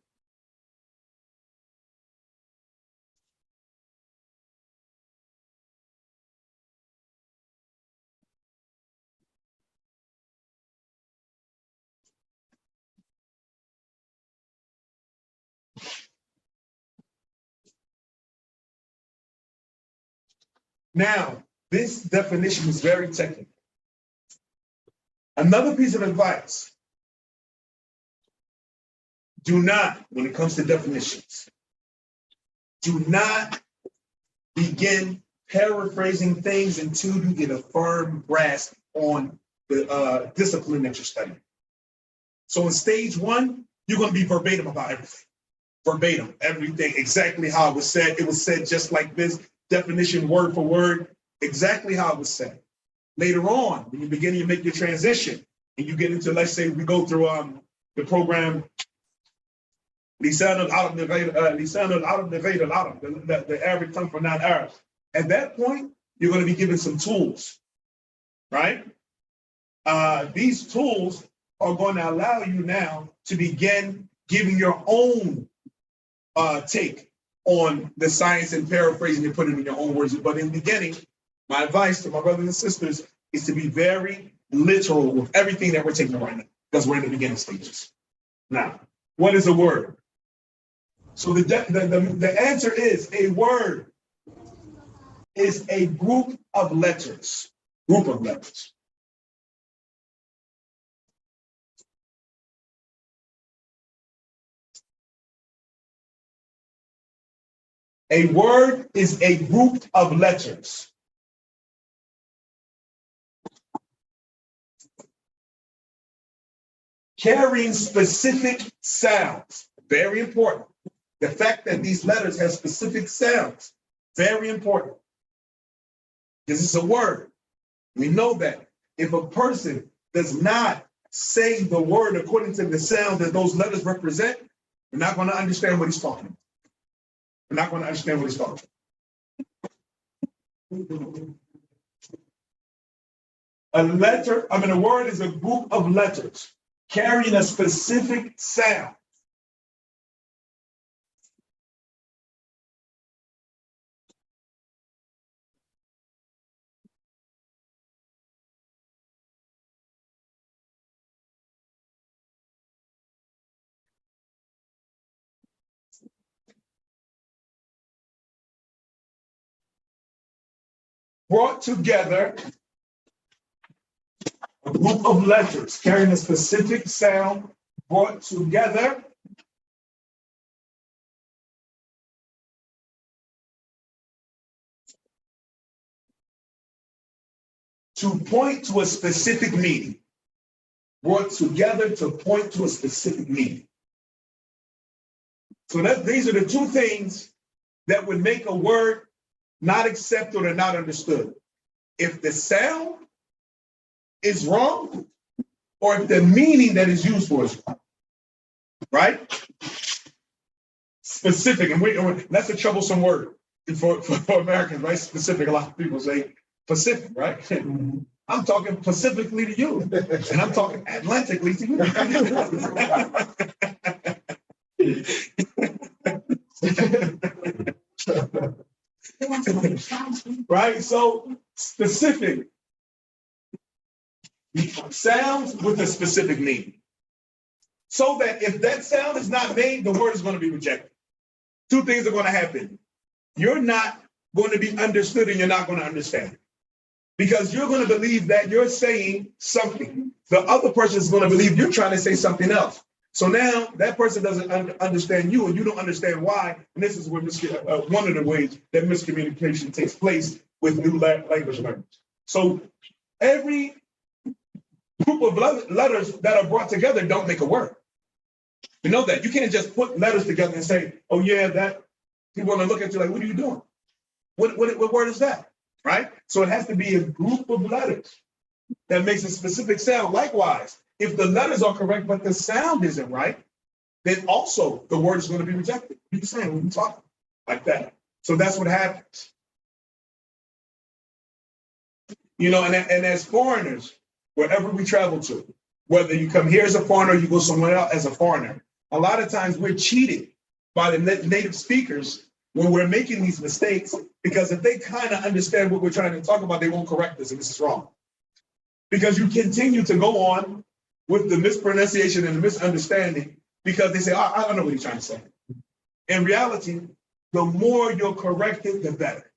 Now, this definition is very technical. Another piece of advice. Do not, when it comes to definitions, do not begin paraphrasing things until you get a firm grasp on the discipline that you're studying. So in stage 1, you're going to be verbatim about everything. Verbatim, everything, exactly how it was said. It was said just like this, definition word for word, exactly how it was said. Later on, when you begin to make your transition and you get into, let's say we go through the program, Lisan al-Arab, the Arabic tongue for non-Arabs. At that point, you're going to be given some tools, right? These tools are going to allow you now to begin giving your own take on the science and paraphrasing and putting it in your own words. But in the beginning, my advice to my brothers and sisters is to be very literal with everything that we're taking right now, because we're in the beginning stages. Now, what is a word? So the answer is a word is a group of letters. Group of letters. A word is a group of letters. Carrying specific sounds, very important. The fact that these letters have specific sounds, very important. Because it's a word. We know that. If a person does not say the word according to the sound that those letters represent, we're not going to understand what he's talking about. We're not going to understand what he's talking about. A word is a group of letters carrying a specific sound. Brought together, a group of letters carrying a specific sound, brought together to point to a specific meaning. Brought together to point to a specific meaning. So these are the two things that would make a word not accepted or not understood. If the sound is wrong, or if the meaning that is used for is wrong, right? Specific, and that's a troublesome word for Americans, right? Specific, a lot of people say specific, right? I'm talking pacifically to you, and I'm talking Atlantically to you. Right? So specific sounds with a specific meaning. So that if that sound is not made, the word is going to be rejected. Two things are going to happen. You're not going to be understood and you're not going to understand. Because you're going to believe that you're saying something. The other person is going to believe you're trying to say something else. So now that person doesn't understand you and you don't understand why. And this is where one of the ways that miscommunication takes place with new language learners. So every group of letters that are brought together don't make a word. You know that. You can't just put letters together and say, oh yeah, that. People want to look at you like, what are you doing? What word is that? Right? So it has to be a group of letters that makes a specific sound. Likewise, if the letters are correct, but the sound isn't right, then also the word is going to be rejected. What are you saying when you talk like that? So that's what happens. You know, and as foreigners, wherever we travel to, whether you come here as a foreigner or you go somewhere else as a foreigner, a lot of times we're cheated by the native speakers when we're making these mistakes, because if they kind of understand what we're trying to talk about, they won't correct us, and this is wrong. Because you continue to go on with the mispronunciation and the misunderstanding because they say, oh, I don't know what he's trying to say. In reality, the more you're corrected, the better.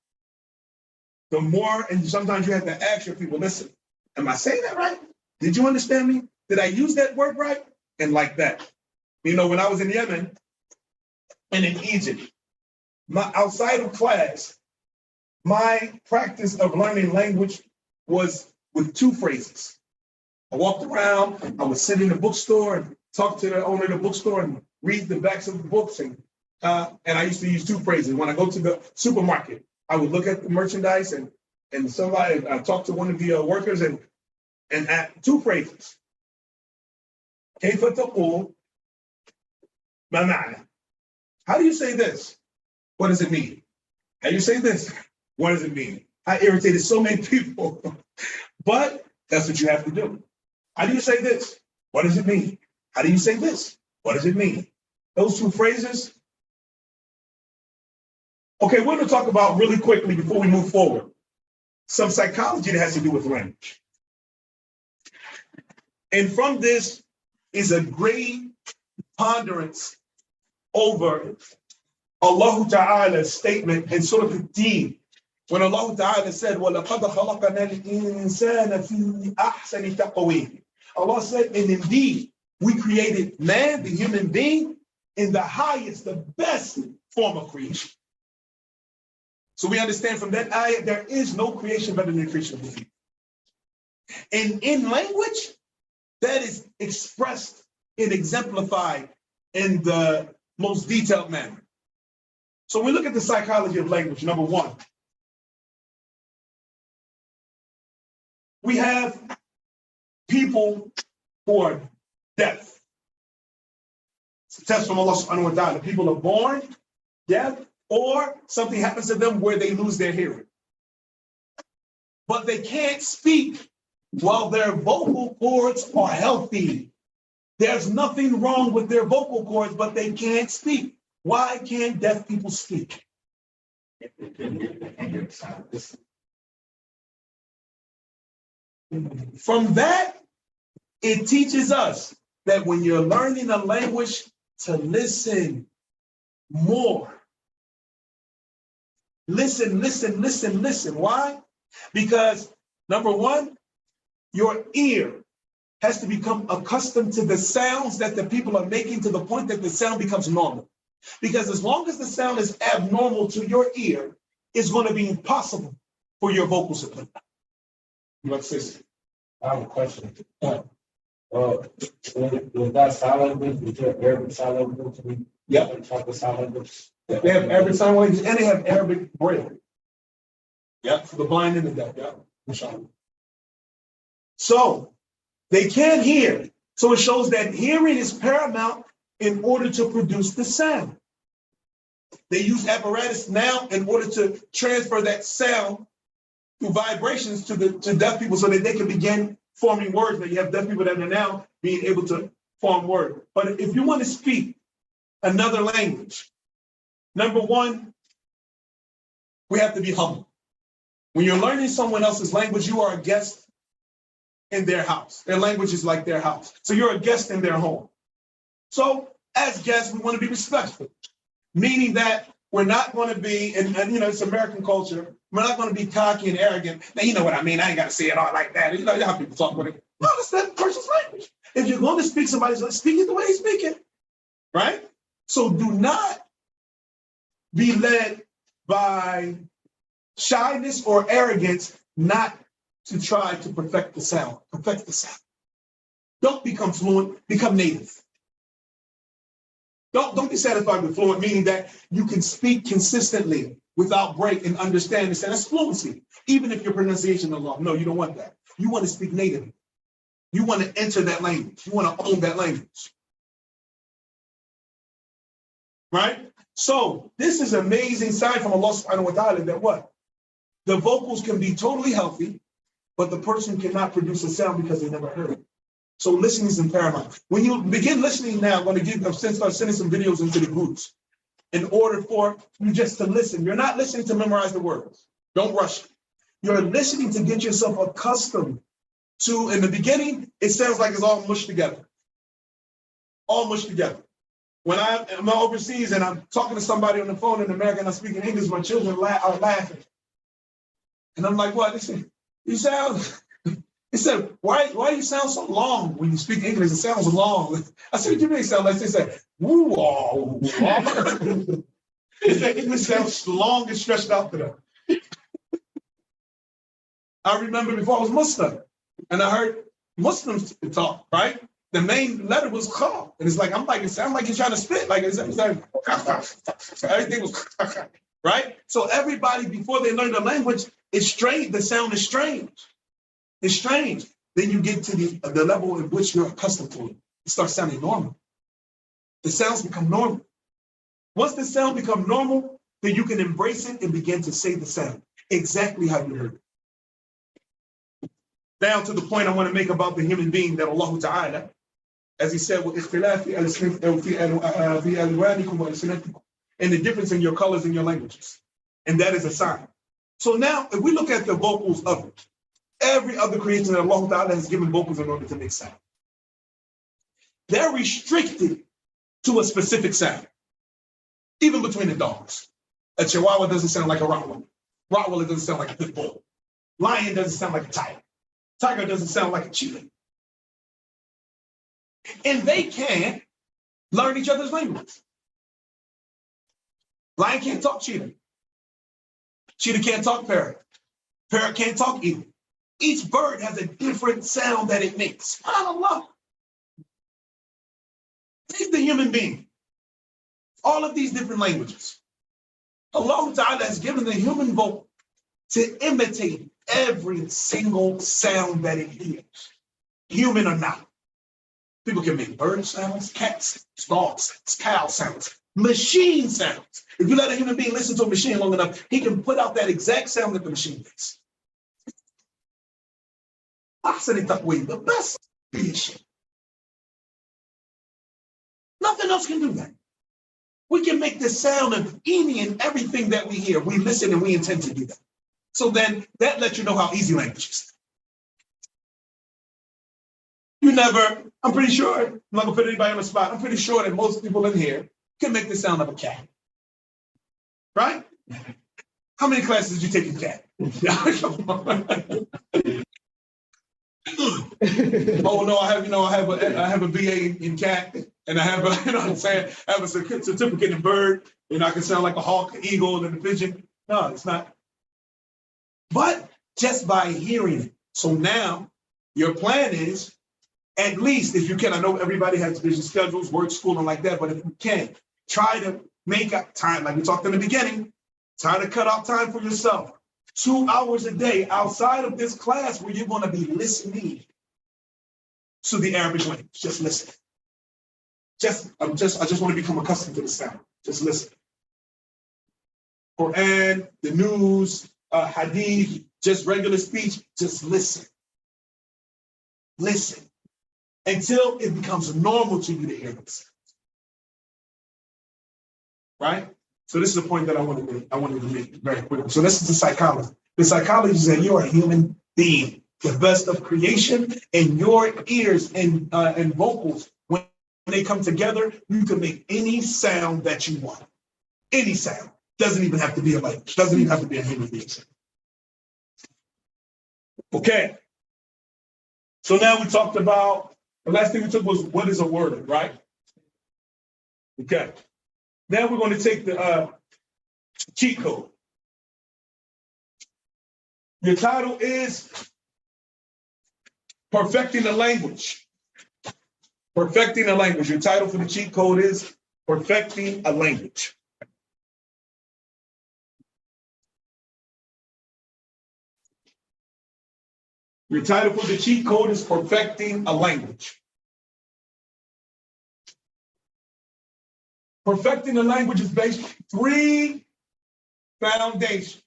The more, and sometimes you have to ask your people, listen, am I saying that right? Did you understand me? Did I use that word right? And like that. You know, when I was in Yemen and in Egypt, outside of class, my practice of learning language was with two phrases. I walked around, I would sit in the bookstore and talk to the owner of the bookstore and read the backs of the books. And I used to use two phrases. When I go to the supermarket, I would look at the merchandise and somebody, I talk to one of the workers and add two phrases. كيف تقول ما معنى? How do you say this? What does it mean? How do you say this? What does it mean? I irritated so many people, but that's what you have to do. How do you say this? What does it mean? How do you say this? What does it mean? Those two phrases. Okay, we're going to talk about really quickly before we move forward, some psychology that has to do with language. And from this is a great ponderance over Allah Ta'ala's statement in Surah Al-Deen, when Allah Ta'ala said, وَلَقَدْ خَلَقَنَا الْإِنسَانَ فِي أَحْسَنِ تَقْوِيمٍ. Allah said, and indeed, we created man, the human being, in the highest, the best form of creation. So we understand from that ayah, there is no creation better than the creation of the human. And in language, that is expressed and exemplified in the most detailed manner. So when we look at the psychology of language, number one, we have people who are deaf. It's a test from Allah subhanahu wa ta'ala. People are born deaf or something happens to them where they lose their hearing. But they can't speak while their vocal cords are healthy. There's nothing wrong with their vocal cords, but they can't speak. Why can't deaf people speak? From that, it teaches us that when you're learning a language, to listen more. Listen, listen, listen, listen. Why? Because number one, your ear has to become accustomed to the sounds that the people are making to the point that the sound becomes normal. Because as long as the sound is abnormal to your ear, it's going to be impossible for your vocals to play. You want to say something? I have a question. Was that sign language? Was there Arabic sign language? Yeah. Type of sign language? They have Arabic sign language and they have Arabic braille. Yeah, for the blind and the deaf. Yeah. So they can't hear. So it shows that hearing is paramount in order to produce the sound. They use apparatus now in order to transfer that sound through vibrations to deaf people so that they can begin forming words. That you have deaf people that are now being able to form words. But if you want to speak another language, number one, we have to be humble. When you're learning someone else's language, you are a guest in their house. Their language is like their house. So you're a guest in their home. So as guests, we want to be respectful, meaning that we're not going to be, and you know, it's American culture, we're not going to be cocky and arrogant. Now, you know what I mean? I ain't got to say it all like that. You know how people talk about it. No, that's that person's language. If you're going to speak somebody's language, speak it the way they speak it, right? So do not be led by shyness or arrogance not to try to perfect the sound. Perfect the sound. Don't become fluent, become native. Don't be satisfied with fluent, meaning that you can speak consistently without break and understand this. And that's fluency, even if your pronunciation is wrong. No, you don't want that. You want to speak natively. You want to enter that language. You want to own that language. Right? So this is an amazing sign from Allah subhanahu wa ta'ala that what? The vocals can be totally healthy, but the person cannot produce a sound because they never heard it. So listening is paramount. When you begin listening now, I'm going to start sending some videos into the groups in order for you just to listen. You're not listening to memorize the words. Don't rush it. You're listening to get yourself accustomed to, in the beginning, it sounds like it's all mushed together. All mushed together. When I'm overseas and I'm talking to somebody on the phone in America and I'm speaking English, my children are laughing. And I'm like, what? They say, you sound... He said, why do you sound so long when you speak English? It sounds long. I said, what do you mean it sound like? They said, woo. He said, English sounds long and stretched out to them. I remember before I was Muslim, and I heard Muslims talk, right? The main letter was kha. And it's like, it sounds like you're trying to spit. Like, it's like everything was, right? So everybody, before they learn the language, it's strange. The sound is strange. It's strange. Then you get to the level in which you're accustomed to it. It starts sounding normal. The sounds become normal. Once the sound becomes normal, then you can embrace it and begin to say the sound exactly how you heard it. Down to the point I want to make about the human being that Allah Ta'ala, as he said, and the difference in your colors and your languages. And that is a sign. So now, if we look at the vocals of it, every other creation that Allah Ta'ala has given vocals in order to make sound. They're restricted to a specific sound, even between the dogs. A Chihuahua doesn't sound like a Rottweiler. Rottweiler doesn't sound like a pit bull. Lion doesn't sound like a tiger. Tiger doesn't sound like a cheetah. And they can't learn each other's language. Lion can't talk cheetah. Cheetah can't talk parrot. Parrot can't talk eagle. Each bird has a different sound that it makes. SubhanAllah. Take the human being. All of these different languages. Allah Ta'ala has given the human vocal to imitate every single sound that it hears, human or not. People can make bird sounds, cat sounds, dog sounds, cow sounds, machine sounds. If you let a human being listen to a machine long enough, he can put out that exact sound that the machine makes. Ahsan taqweem, the best creation. Nothing else can do that. We can make the sound of any and everything that we hear. We listen and we intend to do that. So then that lets you know how easy language is. You never, I'm pretty sure, I'm not gonna put anybody on the spot, I'm pretty sure that most people in here can make the sound of a cat. Right? How many classes did you take in cat? Oh no, I have a BA in cat, and I have a, you know what I'm saying, I have a certificate in bird, and I can sound like a hawk, an eagle, and a pigeon. No, it's not. But just by hearing it. So now your plan is, at least if you can, I know everybody has busy schedules, work, school, and like that, but if you can, try to make up time, like we talked in the beginning, try to cut out time for yourself. 2 hours a day outside of this class where you're going to be listening to the Arabic language. Just listen. I just want to become accustomed to the sound. Just listen. Quran, the news, hadith, just regular speech, just listen. Listen until it becomes normal to you to hear this. Right? So this is the point that I wanted to make very quickly. So this is the psychology. The psychology is that you're a human being, the best of creation, and your ears and vocals, when they come together, you can make any sound that you want. Any sound. Doesn't even have to be a language. Doesn't even have to be a human being. Okay. So now we talked about, the last thing we took was what is a word, right? Okay. Now we're going to take the cheat code. Your title is Perfecting the Language. Perfecting a language. Your title for the cheat code is Perfecting a Language. Your title for the cheat code is Perfecting a Language. Perfecting a language is based on 3 foundations.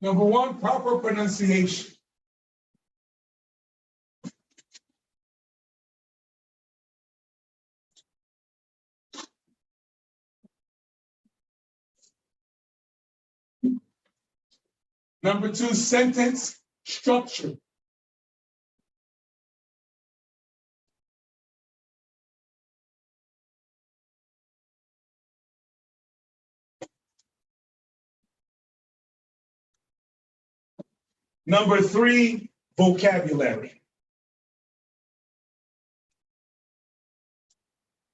Number 1, proper pronunciation. Number 2, sentence structure. Number 3, vocabulary.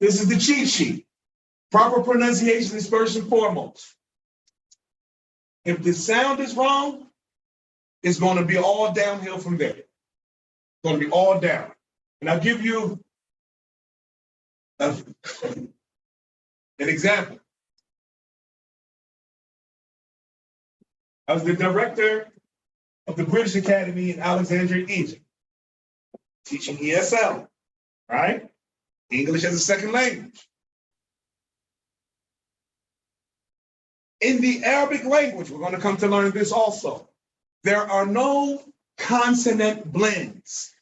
This is the cheat sheet. Proper pronunciation is first and foremost. If the sound is wrong, it's going to be all downhill from there. It's going to be all down. And I'll give you an example. I was the director of the British Academy in Alexandria, Egypt, teaching ESL, right? English as a second language. In the Arabic language, we're going to come to learn this also. There are no consonant blends.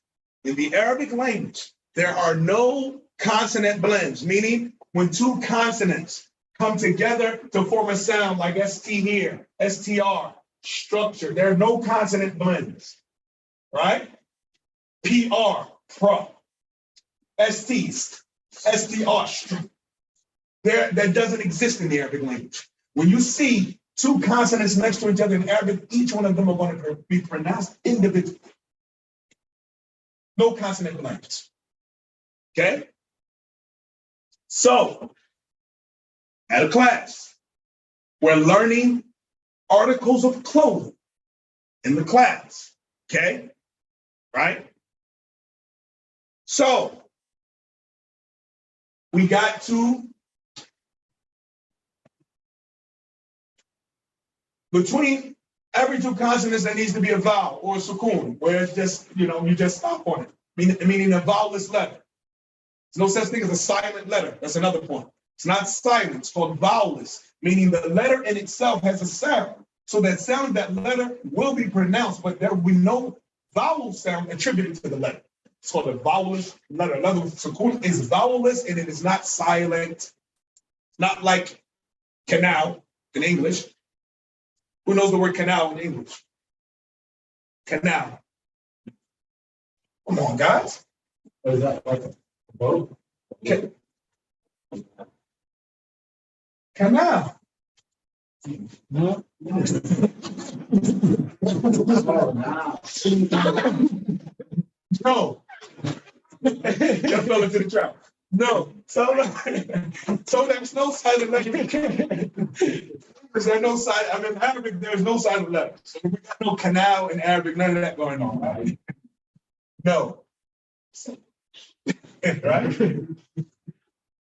In the Arabic language, there are no consonant blends, meaning when 2 consonants come together to form a sound like ST here, STR, structure, there are no consonant blends, right? PR, pro, STs, STR, that doesn't exist in the Arabic language. When you see 2 consonants next to each other in Arabic, each one of them are going to be pronounced individually. No consonant blends. Okay? So, at a class, we're learning articles of clothing in the class. Okay? Right? So, we got to, between every 2 consonants, there needs to be a vowel or a sukun, where it's just, you just stop on it, meaning a vowelless letter. There's no such thing as a silent letter. That's another point. It's not silent, it's called vowelless, meaning the letter in itself has a sound. So that sound, that letter will be pronounced, but there will be no vowel sound attributed to the letter. It's called a vowelless letter. In other words, sukun is vowelless and it is not silent, not like canal in English. Who knows the word canal in English? Canal. Come on, guys. Is that like a boat? Canal. No. You fell into the trap. No. So there's no silent letter. There's no silent. I mean, in Arabic, there's no silent letters. So we got no canal in Arabic, none of that going on. Right? No. Right?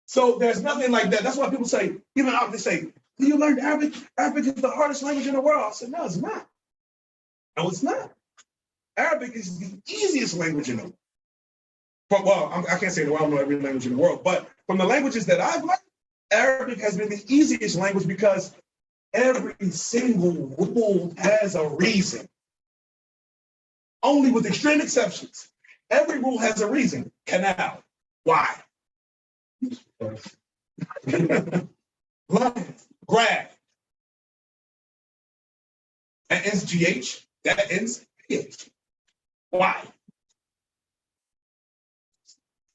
So there's nothing like that. That's why people say, even out they say, do you learn Arabic? Arabic is the hardest language in the world. I said, no, it's not. No, it's not. Arabic is the easiest language in the world. But, well, I can't say in the world, I don't know every language in the world, but from the languages that I've learned, Arabic has been the easiest language because every single rule has a reason. Only with extreme exceptions. Every rule has a reason. Canal. Why? Line. Grab. That ends GH. That ends PH. Why?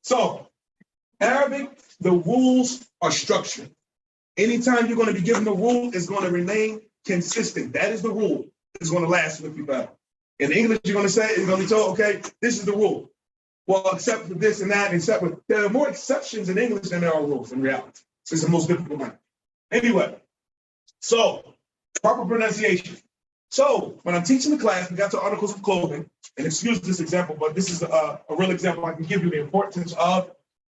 So, Arabic, the rules are structured. Anytime you're going to be given a rule, it's going to remain consistent. That is the rule. It's going to last with you better. In English, you're going to say, you're going to be told, okay, this is the rule. Well, except for this and that, except for, there are more exceptions in English than there are rules in reality. So it's the most difficult one. Anyway, so proper pronunciation. So when I'm teaching the class, we got to articles of clothing, and excuse this example, but this is a real example I can give you the importance of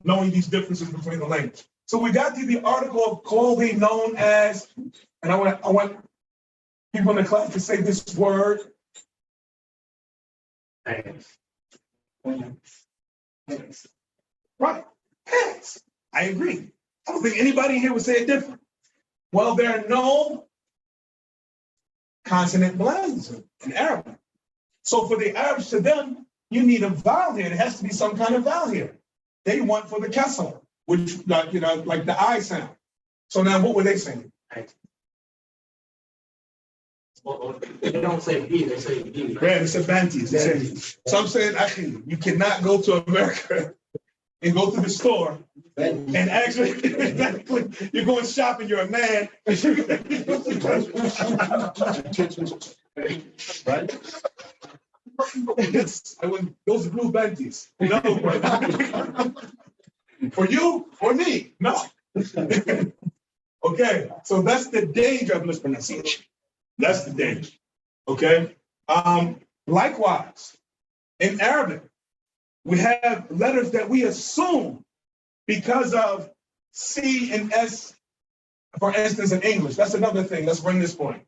knowing these differences between the language. So we got to the article of clothing known as, and I want people in the class to say this word. Pants. Right, pants. I agree. I don't think anybody here would say it different. Well, there are no consonant blends in Arabic. So for the Arabs, to them, you need a vowel here. It has to be some kind of vowel here. They want for the kasra, which, like the I sound. So now what were they saying? They don't say B, they say B. Yeah, they said banties. They say, so I'm saying, actually, you cannot go to America and go to the store and actually, you're going shopping, you're a man. Right? Those are blue banties. No, for you or me, no. Okay, so that's the danger of mispronunciation. That's the danger. Okay. Likewise, in Arabic, we have letters that we assume because of C and S, for instance, in English. That's another thing. Let's bring this point.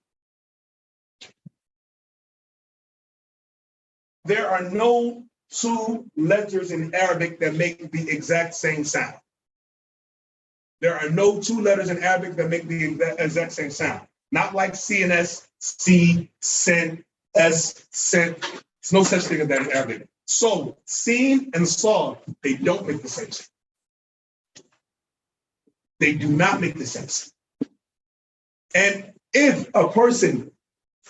There are no two letters in Arabic that make the exact same sound. There are no two letters in Arabic that make the exact same sound. Not like C and S, C, sin, S, sin. There's no such thing as that in Arabic. So, sin and saw, they don't make the same sound. They do not make the same sound. And if a person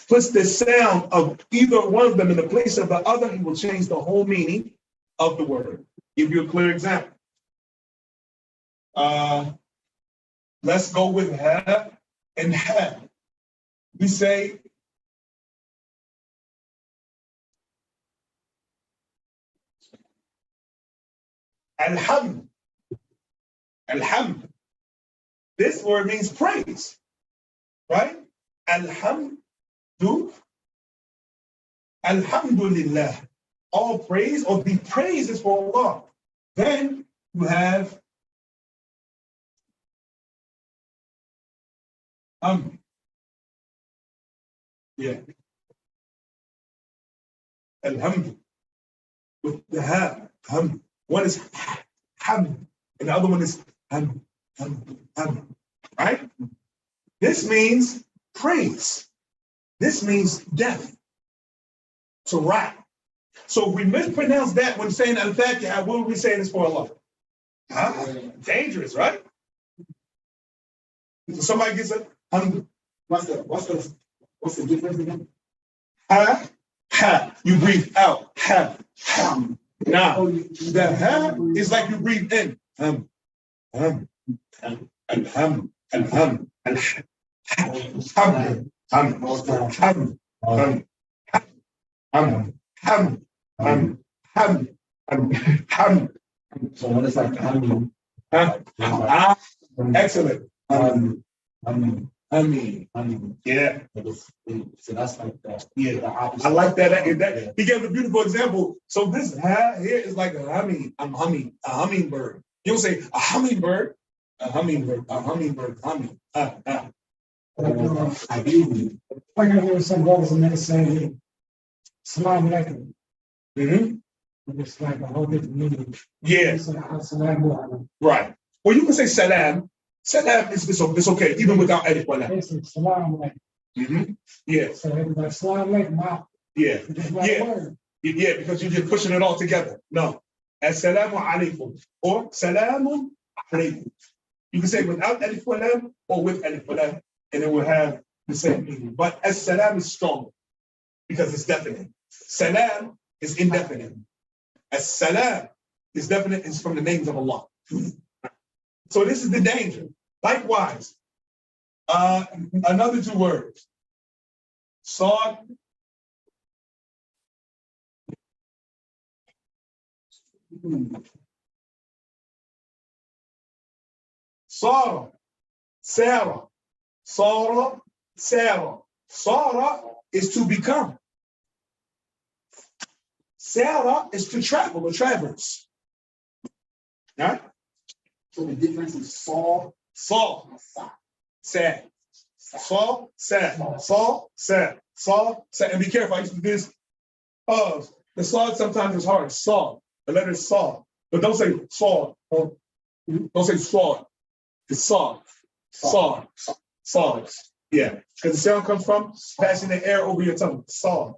puts the sound of either one of them in the place of the other, he will change the whole meaning of the word. Give you a clear example. Let's go with ha and ha. We say alhamd. Alhamd. This word means praise, right? Alhamdu. Alhamdulillah. All praise or the praise is for Allah. Then you have yeah. Alhamd. With the ha, ham. One is ham, and the other one is ham. Right? This means praise. This means death. To rap. So if we mispronounce that when saying Al-Fatiha, what are we saying this for Allah? Huh? Dangerous, right? So somebody gets a what's the difference again? Ha, ha. You breathe out. Ha, ha. Now, the ha is like you breathe in. So when it's like, Excellent. Yeah. So that's like that. Yeah, The opposite. I like that. He gave a beautiful example. So this ha here is like a humming. I'm humming a hummingbird. You don't say a hummingbird, a hummingbird, a hummingbird, humming. Like I hear some brothers and they say, Salam alaikum. It's like a whole different meaning. Yeah, They say, "Assalamu alaikum." right. Well, you can say salam. Salam is it's okay, even without alif wa lam. They say, Salam alaikum. Yeah, So everybody, Salam alaikum. Wow. yeah, Just one Yeah. word. yeah, because you're just pushing it all together. No. Assalamu alaikum or salamun alaikum. You can say without alif wa lam or with alif wa lam, and it will have the same meaning. But as-salam is strong because it's definite. Salam is indefinite. As-salam is definite, is from the names of Allah. So this is the danger. Likewise, another two words. Sod. Sarah, Sarah, Sarah, Sarah. Sarah is to become. Sarah is to travel or traverse. Right? So the difference is Saul, Saw, sad. Saw, sad. Saw, sad. Saw, sad. And be careful. I used to do this. The saw sometimes is hard. Saw. The letter is saw. But don't say saw. Don't say saw. It's saw. Saw. Saw. Yeah. Because the sound comes from passing the air over your tongue. Saw.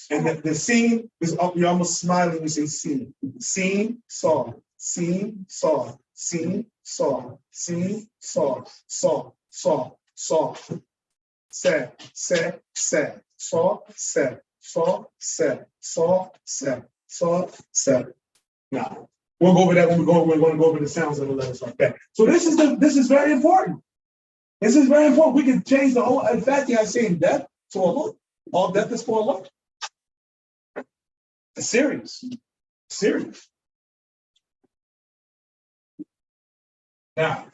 And the scene is you're almost smiling when you say scene. Scene, saw. Scene, saw. Scene, saw. Scene, saw. Saw. Sad, sad, sad. Saw, sad. Saw, sad. Saw, sad. Saw, sad. Now, we'll go over that when we're going to go over the sounds of the letters like that. So this is very important. This is very important. We can change the whole. In fact, I saying death to Allah. All death is for Allah. It's serious. Serious. Now,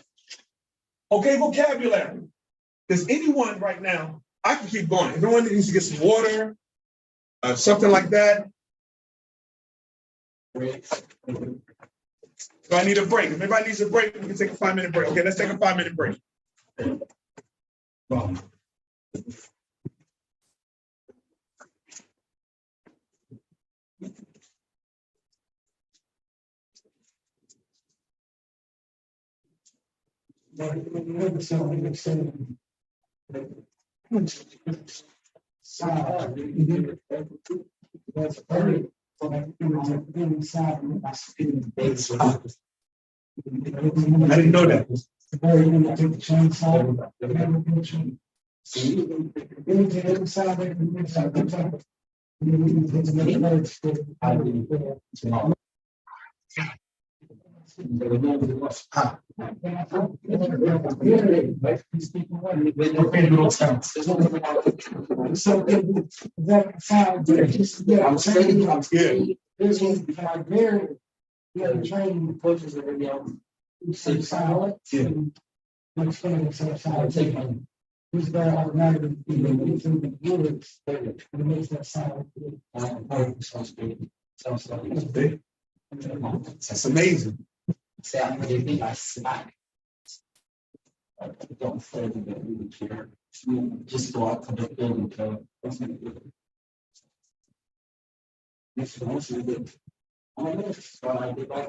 okay, vocabulary. Does anyone right now? I can keep going. If anyone needs to get some water, something like that. So I need a break. If anybody needs a break, we can take a 5-minute break. Okay, let's take a 5-minute break. I didn't know that. So that sounds this was like very, training coaches already on. Say silent. Understand yourself silent. Who's very automatic, using the words, and it makes that sound. That's amazing. say I'm gonna be like smack. Don't say that we would care. Just go out to the building. Next one, so good. I did like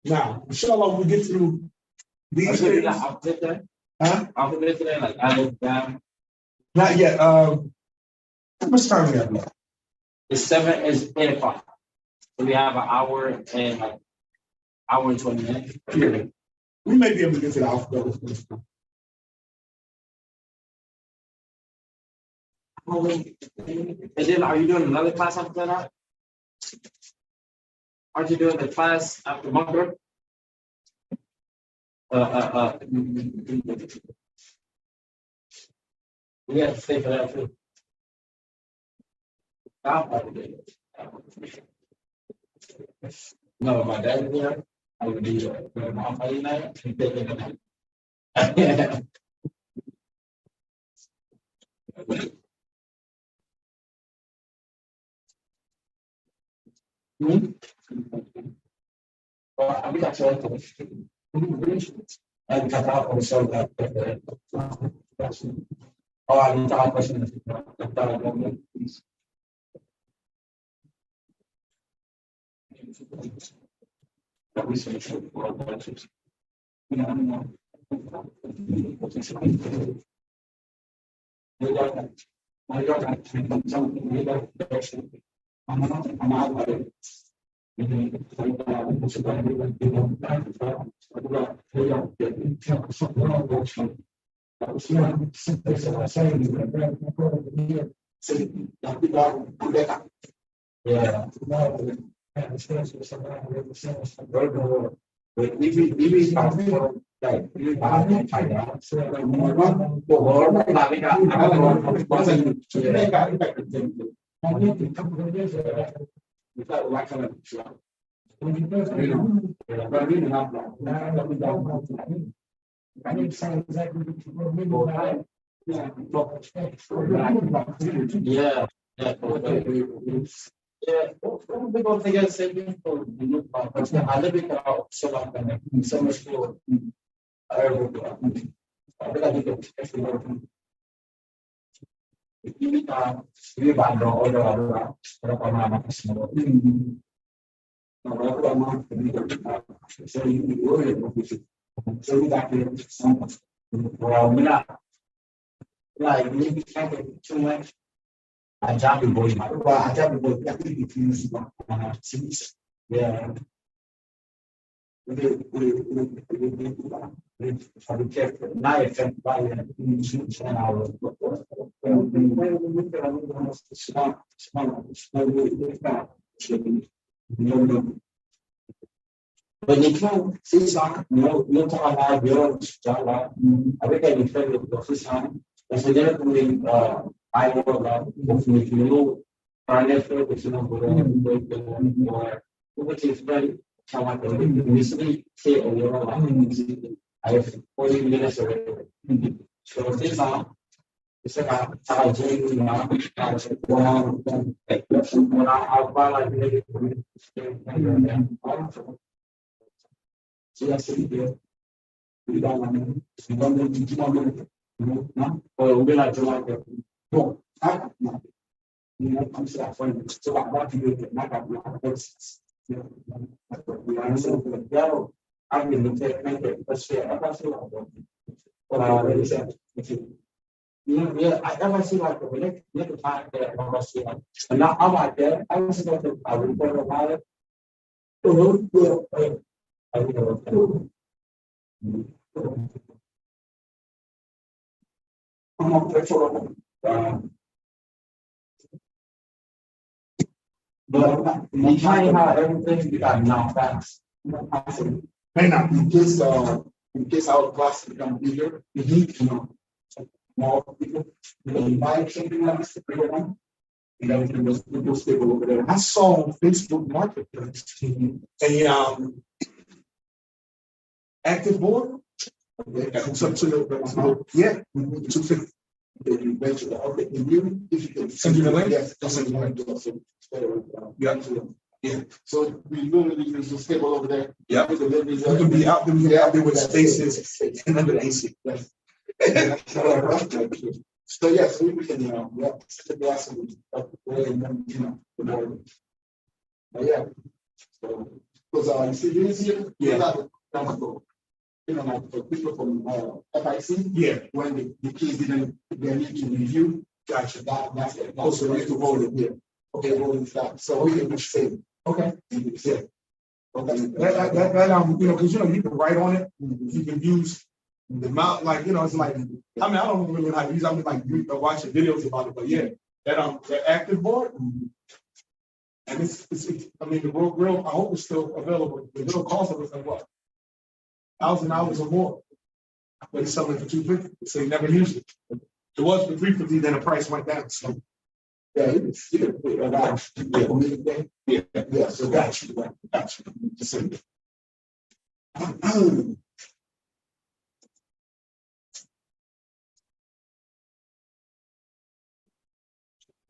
Now, inshallah, we get through these things. Huh? Like I look down. Not yet. How much time we have left? It's 8 o'clock. So we have an hour and like hour and 20 minutes. Yeah. We may be able to get to the alphabet. And then are you doing another class after that? Aren't you doing the class after Munger? We have to stay for that too. No, my dad there. I would be my mom playing that. He taking it. Well, I mean, that's all. And cut out also that. Oh, I didn't have a question. Yeah. I didn't say exactly what we were about. Yeah. Yeah. Yeah, we don't think it's saving for the new part, but I live it out so long, and so much more. I think I think it's more. We buy the order of so we got well, we're not like maybe kind of too much. I jump in boy, I jump in boy, I think it's used. Yeah. We careful. Now it's by an hour. But you can't see some, no talk about your job. I think I refer to the first time. And so then I will hopefully if you know financial, which you know, which is very recently say I have 40 minutes already. So this on it's about how Jamie now when I buy like maybe so that's it. We don't no, or we like to like it. No, no. I'm sorry for you. So I want to do it. Not that we are so good. I mean, the technique, but share. I see what I said. Yeah, I ever see like the little time that I was see like, and now I'm like that. I was going to I report about it. I I'm not there for but you find how everything you got now fast. May not, in case our class become bigger, we need to know more people, buy something like this, bigger one. And everything was people stable over there. I saw on Facebook Marketplace, active board. Hooks up to the, yeah, 250. You mentioned that, okay, if you can send you the link, yes, I'll send you the link. Yeah. So we literally use the stable over there. Yeah. We can be out there with spaces and under the AC. Yes. So yes, we can, sit the glass and the board. But yeah. So because you see this here, like for people from FIC, yeah, when the kids didn't they need to review, gotcha. That's it. Also, we have to hold it here. Okay, holding that. So we can just say, okay, yeah. Okay. That because you can write on it. You can use the mount, like it's like I don't really know how to use it. I'm like watching videos about it, but yeah, that active board. And I mean, the real, I hope it's still available. The real cost of it is like what? $1,000 or more. But it's selling for $250, so you never used it. It was for $350, then the price went down, so. Yeah, it's, yeah, so got you. Just saying.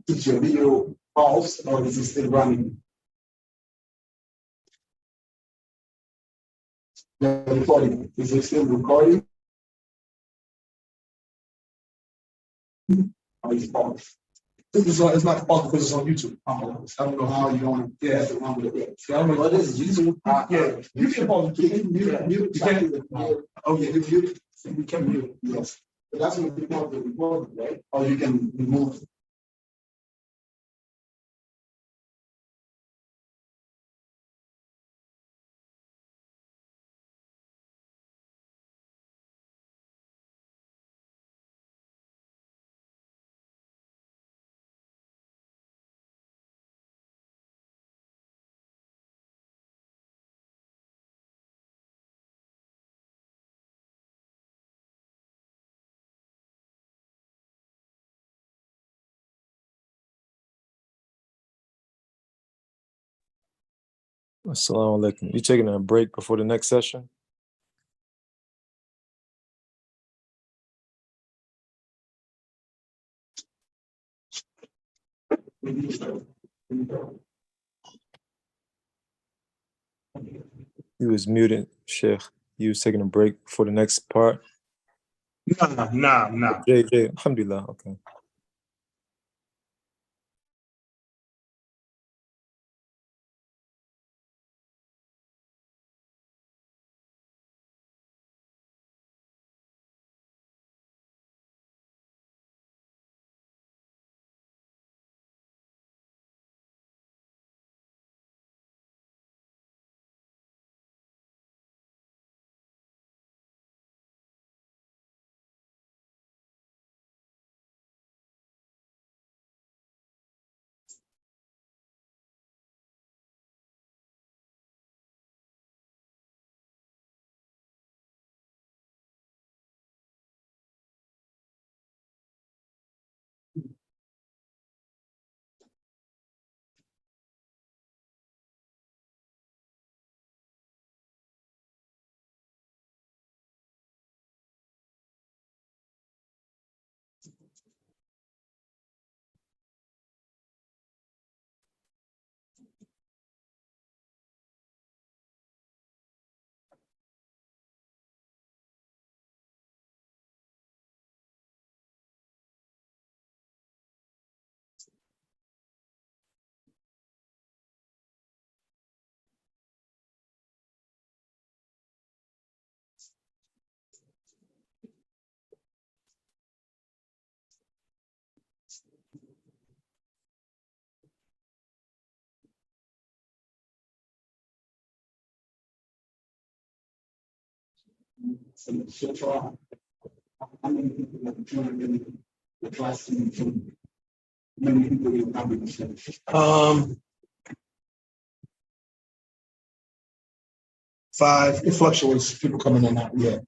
Is your video off or is it still running? The recording, is it still recording? Or is it off? It's not off because it's on YouTube. I don't know how you're going to, yeah, the one with it. Yeah, I don't know what is YouTube. Yeah, you can pause it. You can. Oh, yeah, you can mute, yes. But that's what you want to record, right? Or you can remove. Assalamu alaikum. You taking a break before the next session? You was muted, Sheikh. You was taking a break for the next part. Nah. JJ, alhamdulillah, okay. So far, how many people have joined in the class? Many people will come in. Five, it fluctuates, people coming in and out, yeah.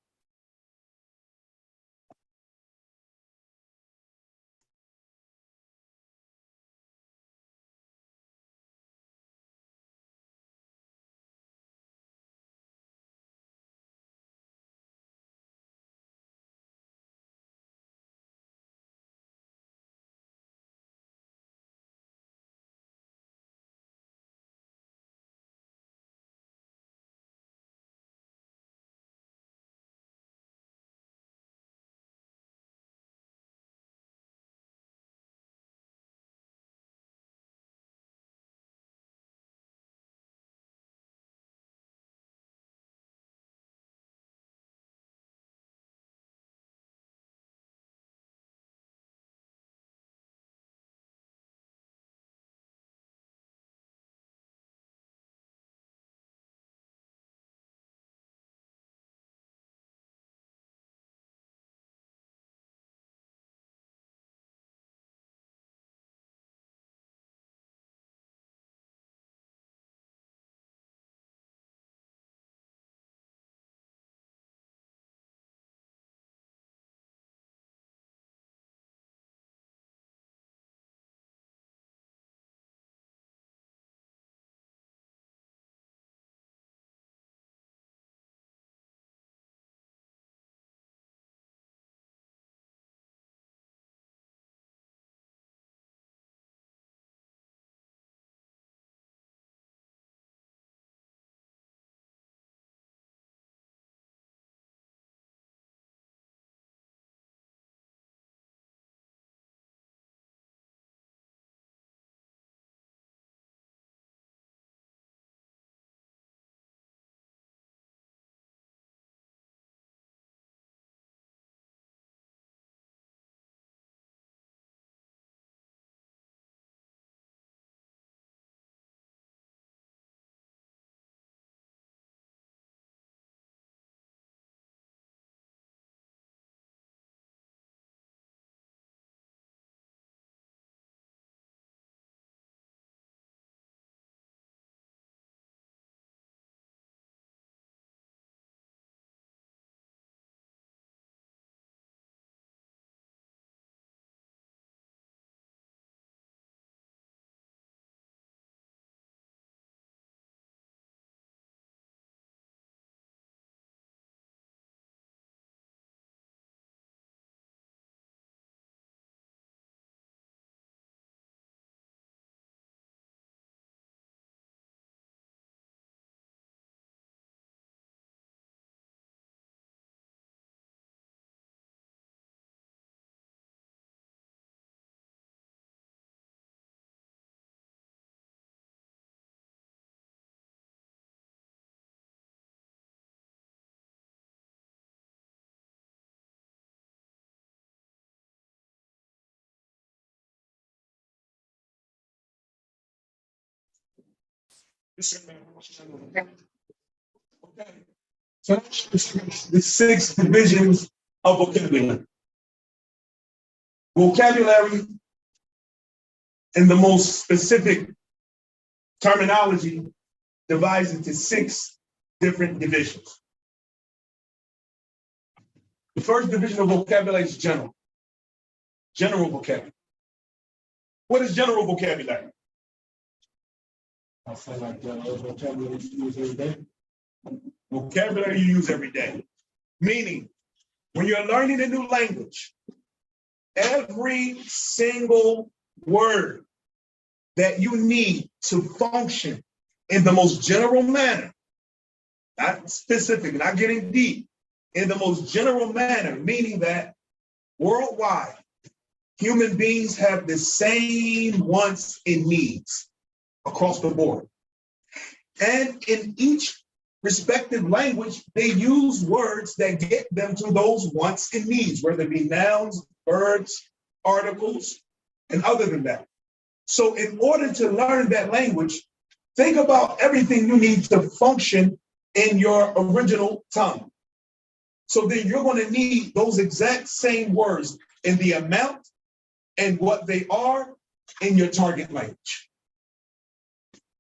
Okay. So the 6 divisions of vocabulary. Vocabulary, in the most specific terminology, divides into 6 different divisions. The first division of vocabulary is general. General vocabulary. What is general vocabulary? I feel like vocabulary you use every day. Vocabulary you use every day. Meaning, when you're learning a new language, every single word that you need to function in the most general manner, not specific, not getting deep, in the most general manner, meaning that worldwide, human beings have the same wants and needs across the board. And in each respective language, they use words that get them to those wants and needs, whether it be nouns, verbs, articles, and other than that. So in order to learn that language, think about everything you need to function in your original tongue. So then you're going to need those exact same words in the amount and what they are in your target language.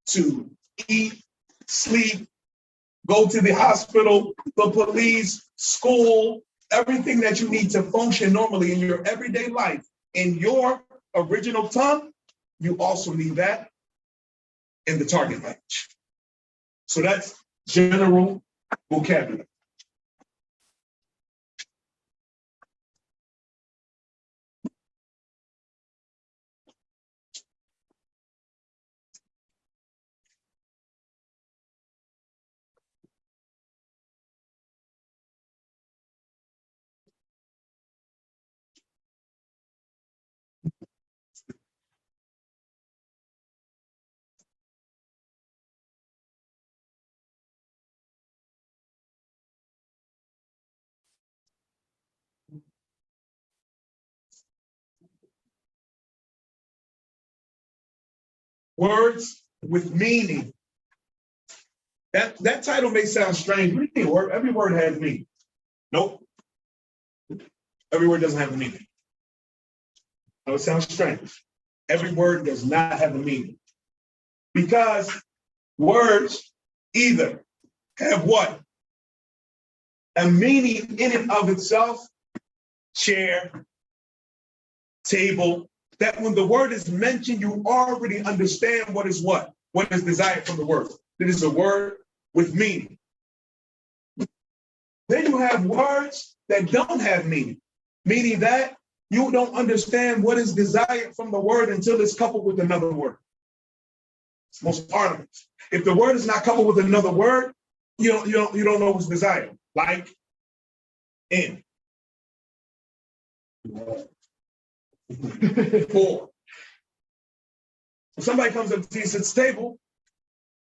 To eat, sleep, go to the hospital, the police, school, everything that you need to function normally in your everyday life, in your original tongue, you also need that in the target language. So that's general vocabulary. Words with meaning. That title may sound strange. What do you mean? Every word has meaning. Nope. Every word doesn't have a meaning. No, it sounds strange. Every word does not have a meaning. Because words either have what? A meaning in and of itself, chair, table, that when the word is mentioned, you already understand what is desired from the word. It is a word with meaning. Then you have words that don't have meaning, meaning that you don't understand what is desired from the word until it's coupled with another word. It's most ornaments. If the word is not coupled with another word, you don't know what's desired. Like in. For. If somebody comes up to you and says table,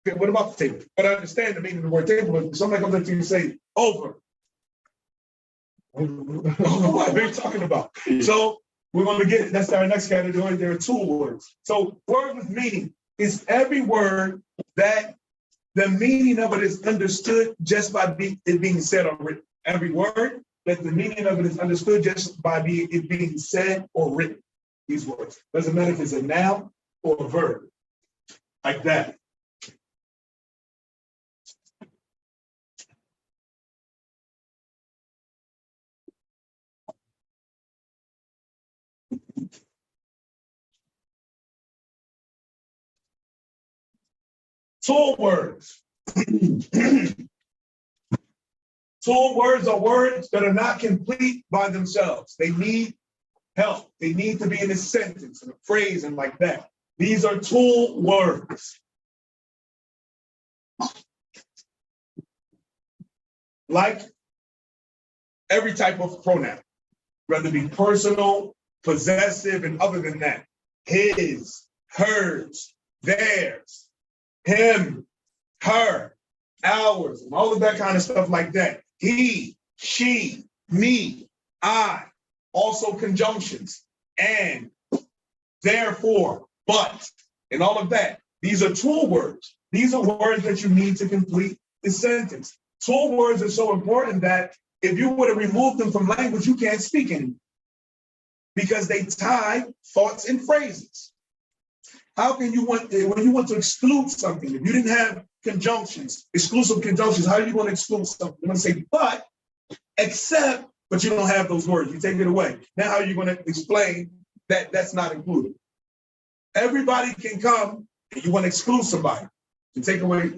okay, what about the table? But I understand the meaning of the word table. If somebody comes up to you and say over, what are you talking about? So we're going to get it. That's our next category. There are 2 words. So word with meaning is every word that the meaning of it is understood just by it being said or written. Every word that the meaning of it is understood just by it being said or written. These words. Doesn't matter if it's a noun or a verb. Like that. Tool words. Tool words are words that are not complete by themselves. They need help. They need to be in a sentence and a phrase and like that. These are tool words. Like every type of pronoun, whether it be personal, possessive, and other than that. His, hers, theirs, him, her, ours, and all of that kind of stuff like that. He, she, me, I, also conjunctions, and, therefore, but, and all of that. These are tool words. These are words that you need to complete the sentence. Tool words are so important that if you were to remove them from language, you can't speak anymore because they tie thoughts and phrases. How can you when you want to exclude something, if you didn't have conjunctions, exclusive conjunctions, how are you going to exclude something? You're going to say, but, except, but you don't have those words. You take it away. Now how are you going to explain that that's not included? Everybody can come and you want to exclude somebody. You take away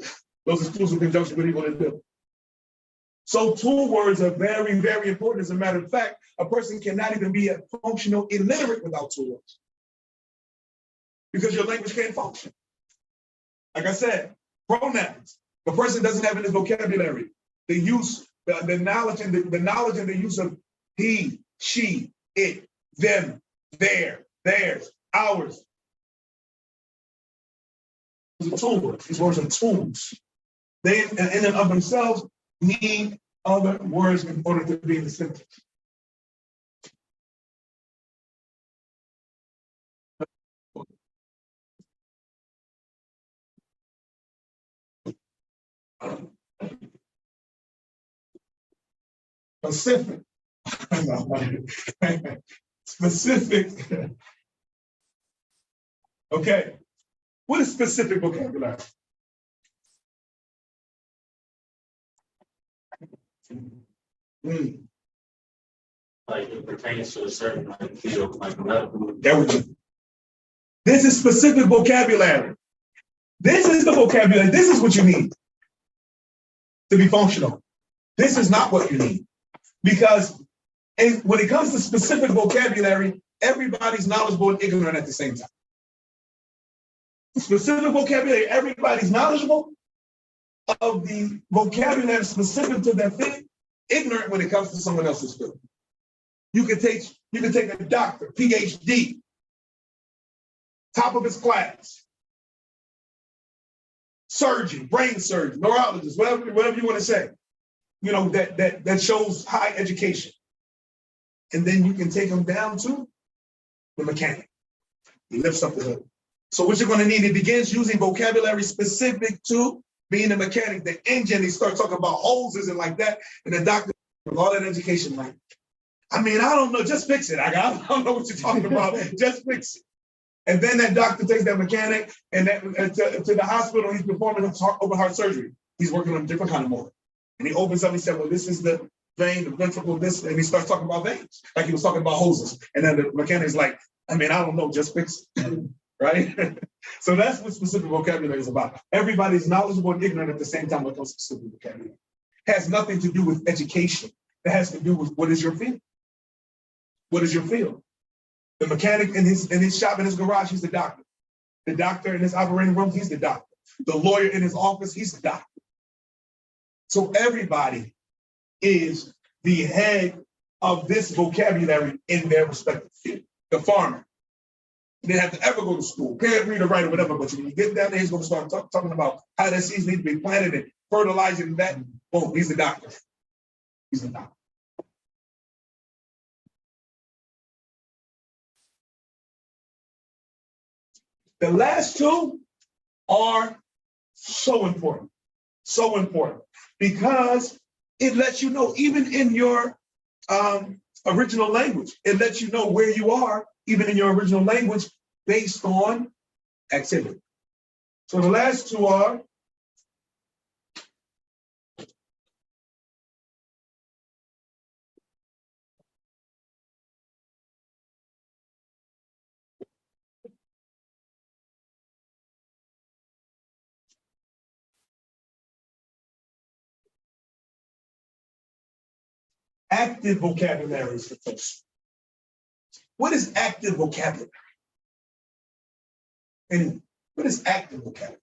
those exclusive conjunctions, what are you going to do? So tool words are very, very important. As a matter of fact, a person cannot even be a functional illiterate without tool words because your language can't function. Like I said, pronouns. The person doesn't have in his vocabulary the use, the knowledge and the use of he, she, it, them, their, theirs, ours. These are tool words. These words are tools. They, in and of themselves, need other words in order to be in the sentence. Specific. Specific. Okay. What is specific vocabulary? Like it pertains to a certain like field, like medical. There we go. This is specific vocabulary. This is the vocabulary. This is what you need to be functional. This is not what you need. Because when it comes to specific vocabulary, everybody's knowledgeable and ignorant at the same time. Specific vocabulary, everybody's knowledgeable of the vocabulary specific to that thing, ignorant when it comes to someone else's field. You can take a doctor, PhD, top of his class, surgeon, brain surgeon, neurologist, whatever you want to say, you know, that shows high education. And then you can take them down to the mechanic. He lifts up the hood. So what you're going to need, it begins using vocabulary specific to being a mechanic, the engine, he starts talking about hoses and like that, and the doctor, with all that education, like, I mean, I don't know, just fix it. I don't know what you're talking about, just fix it. And then that doctor takes that mechanic and to the hospital, he's performing open heart surgery. He's working on a different kind of motor. And he opens up, he said, well, this is the vein, the ventricle, this, and he starts talking about veins, like he was talking about hoses. And then the mechanic's like, I mean, I don't know, just fix it, right? So that's what specific vocabulary is about. Everybody's knowledgeable and ignorant at the same time when it comes to specific vocabulary. It has nothing to do with education. It has to do with what is your field? What is your field? The mechanic in his shop, in his garage, he's the doctor. The doctor in his operating room, he's the doctor. The lawyer in his office, he's the doctor. So everybody is the head of this vocabulary in their respective field. The farmer, he didn't have to ever go to school, can't read or write or whatever, but when you get down there, he's going to start talking about how that seeds need to be planted and fertilizing and that. Boom, he's the doctor. He's the doctor. The last two are so important because it lets you know, even in your original language, it lets you know where you are, even in your original language, based on activity. So the last two are active vocabularies for folks. What is active vocabulary? And what is active vocabulary?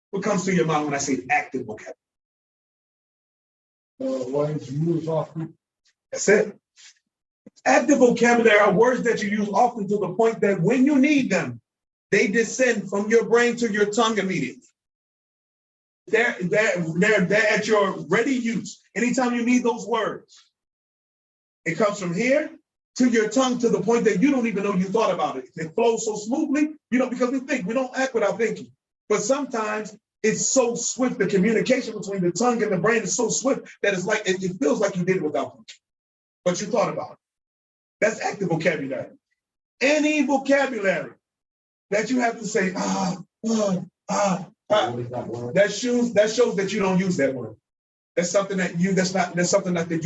What comes to your mind when I say active vocabulary? Words used often. That's it. Active vocabulary are words that you use often to the point that when you need them, they descend from your brain to your tongue immediately. They're at your ready use. Anytime you need those words, it comes from here to your tongue to the point that you don't even know you thought about it. It flows so smoothly, because we don't act without thinking. But sometimes it's so swift, the communication between the tongue and the brain is so swift that it's like, it feels like you did it without thinking. But you thought about it. That's active vocabulary. Any vocabulary that you have to say, that shows that you don't use that word. That's something that you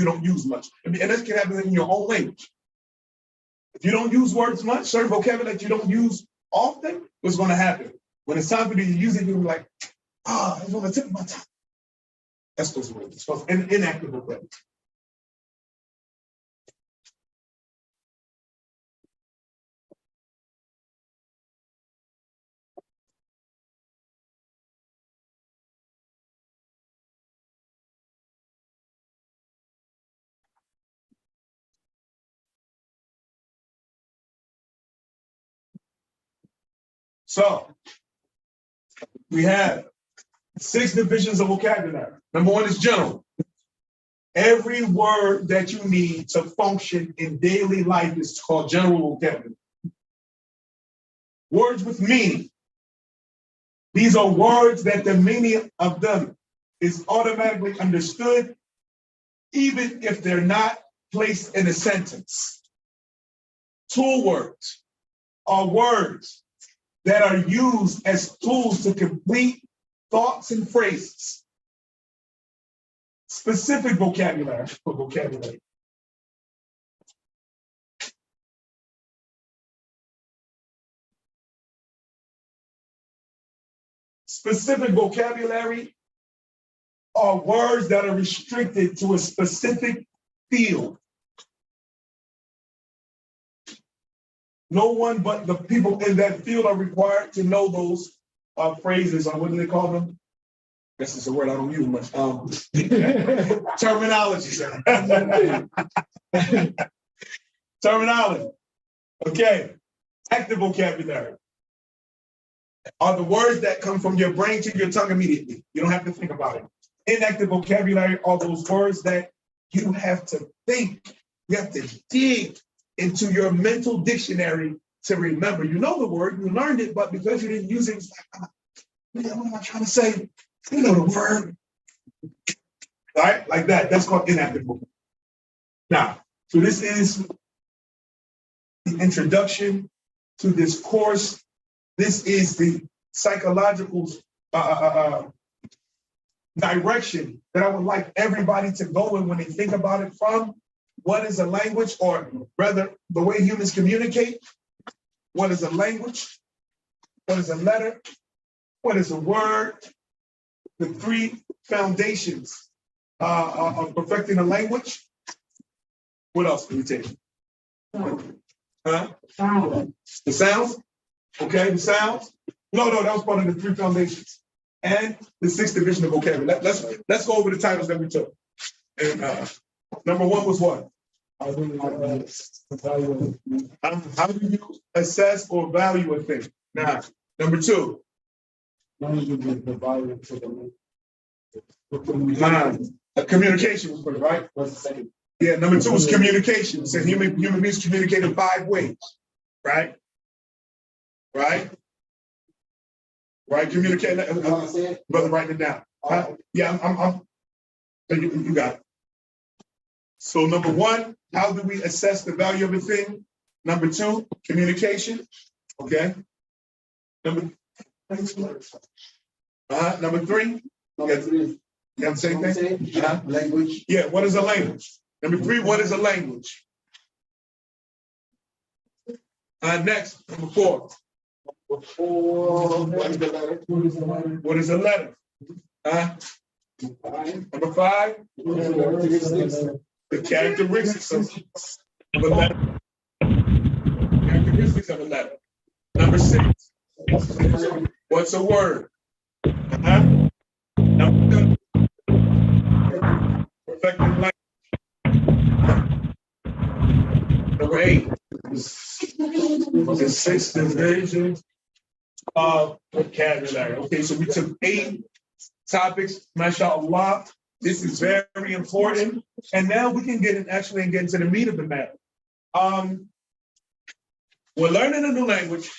don't use much. And this can happen in your own language. If you don't use words much, certain vocabulary that you don't use often, what's going to happen? When it's time for you to use it, you're like, it's on the tip of my tongue. That's those words. It's supposed to inactive vocabulary. So we have 6 divisions of vocabulary. Number 1 is general. Every word that you need to function in daily life is called general vocabulary. Words with meaning. These are words that the meaning of them is automatically understood, even if they're not placed in a sentence. Tool words are words that are used as tools to complete thoughts and phrases. Specific vocabulary for vocabulary. Specific vocabulary are words that are restricted to a specific field. No one but the people in that field are required to know those phrases, or what do they call them? This is a word I don't use much. Terminology. Terminology. Okay. Active vocabulary are the words that come from your brain to your tongue immediately. You don't have to think about it. Inactive vocabulary are those words that you have to think. You have to dig into your mental dictionary to remember. You know the word, you learned it, but because you didn't use it, it's like, what am I trying to say? You know the word. All right, like that. That's called inactive vocabulary. Now, so this is the introduction to this course. This is the psychological direction that I would like everybody to go in when they think about it from. What is a language, or rather the way humans communicate? What is a language? What is a letter? What is a word? The 3 foundations of perfecting a language. What else can we take? The sounds? Okay, the sounds? No, that was part of the 3 foundations. And the 6th division of vocabulary. Let's go over the titles that we took. And number 1 was what? How do you assess or value a thing? Now, number 2. Communication was first, right? What's the second? Yeah, number 2 is communication. So human beings communicate in 5 ways, right? Right? Communicate. Brother, write it down. Yeah, I'm you got it. So number 1, how do we assess the value of a thing? Number 2, communication. Okay. Number 3, you have the same thing? Language. Yeah, what is a language? Number 3, what is a language? Next, number 4. What is a letter? Number 5, the characteristics of a letter. Characteristics of a letter. Number 6, what's a word? Number 7, perfecting language. Number 8, the 6th division of vocabulary. Okay, so we took 8 topics, mashallah. This is very important. And now we can get into the meat of the matter. We're learning a new language.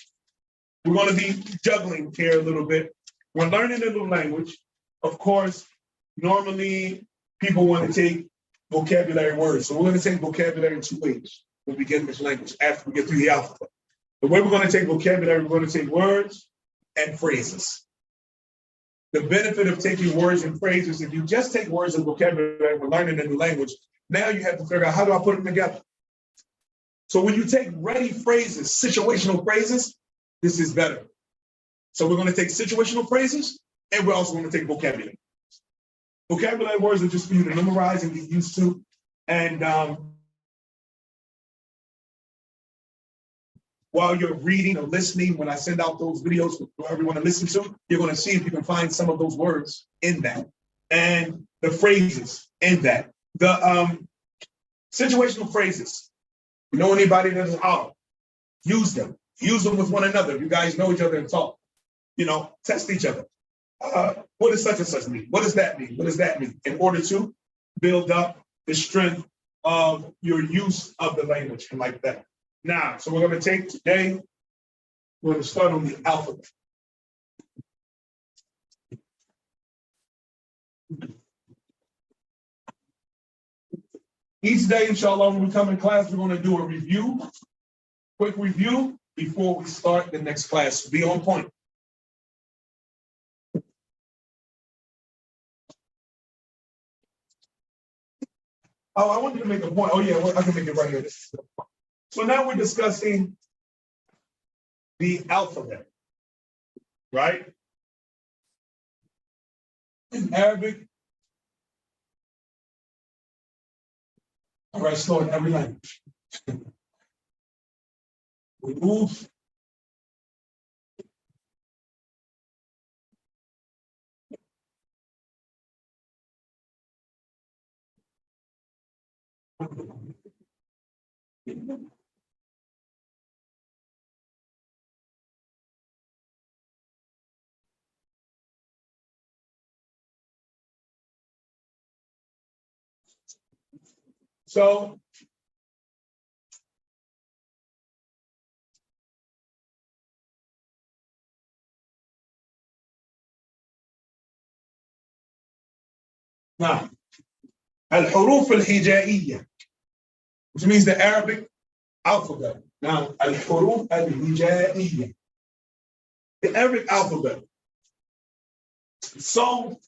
We're going to be juggling here a little bit. We're learning a new language. Of course, normally people want to take vocabulary words. So we're going to take vocabulary in two ways when we get this language after we get through the alphabet. The way we're going to take vocabulary, we're going to take words and phrases. The benefit of taking words and phrases, if you just take words and vocabulary, we're learning a new language, now you have to figure out, how do I put them together? So when you take ready phrases, situational phrases, this is better. So we're going to take situational phrases, and we're also going to take vocabulary. Vocabulary words are just for you to memorize and get used to. And while you're reading or listening, when I send out those videos for everyone to listen to, you're going to see if you can find some of those words in that and the phrases in that. The situational phrases. You know anybody that is out? Use them. Use them with one another. You guys know each other and talk. You know, test each other. What does such and such mean? What does that mean? What does that mean? In order to build up the strength of your use of the language and like that. Now, so we're going to take today, we're going to start on the alphabet. Each day, inshallah, when we come in class, we're going to do a review, quick review before we start the next class. Be on point. Oh, I wanted to make a point. Oh, yeah, well, I can make it right here. So now we're discussing the alphabet, right? In Arabic, all right, slow in every language. We move. So now, الحروف الهجائية, which means the Arabic alphabet. Now, الحروف الهجائية, the Arabic alphabet. So,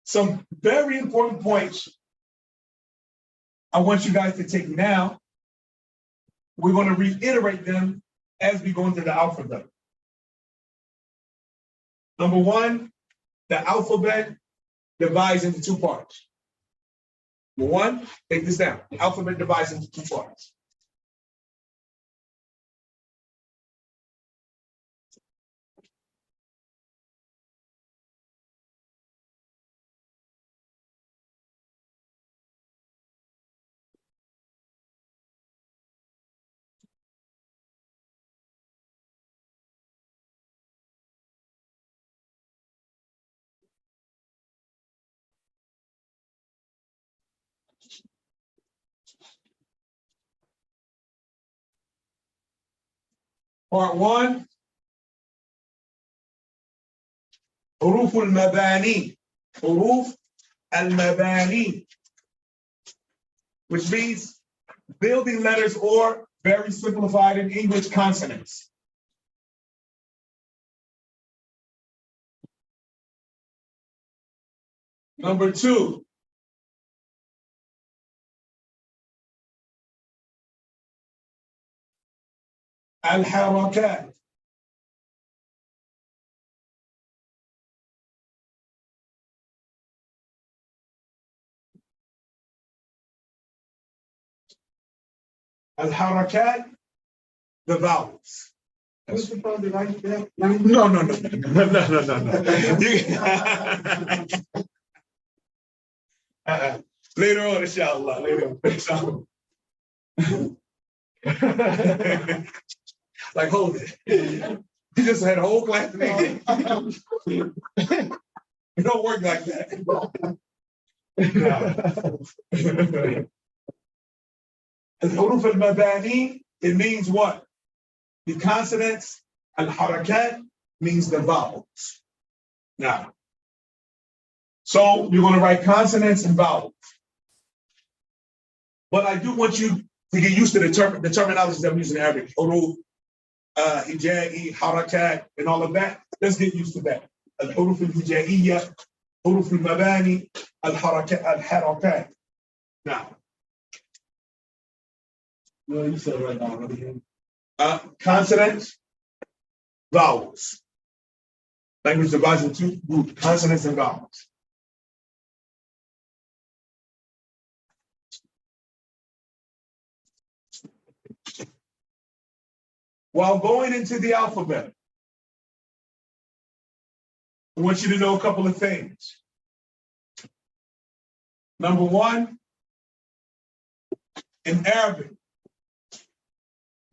some very important points I want you guys to take now. We're going to reiterate them as we go into the alphabet. Number one, the alphabet divides into two parts. Number one, take this down. The alphabet divides into two parts. Part one, حروف المباني, حروف المباني, which means building letters or very simplified in English consonants. Number two, الحركات. الحركات, the vowels. Mr. Father, like that? No. Later on, inshallah. Later on, inshallah. Like, hold it. You just had a whole class today. It don't work like that. Al-huruf al-mabani, it means what? The consonants. Al-harakat means the vowels. Now, so you're going to write consonants and vowels. But I do want you to get used to the terminology that I'm using in Arabic. Huruf, hijai, harakat, and all of that. Let's get used to that. Al-huruf al-hijaiyya, huruf al-mabani, al-harakat. Now, well, you said it right now. Consonants, vowels. Language divides into two groups, consonants and vowels. While going into the alphabet, I want you to know a couple of things. Number one, in Arabic,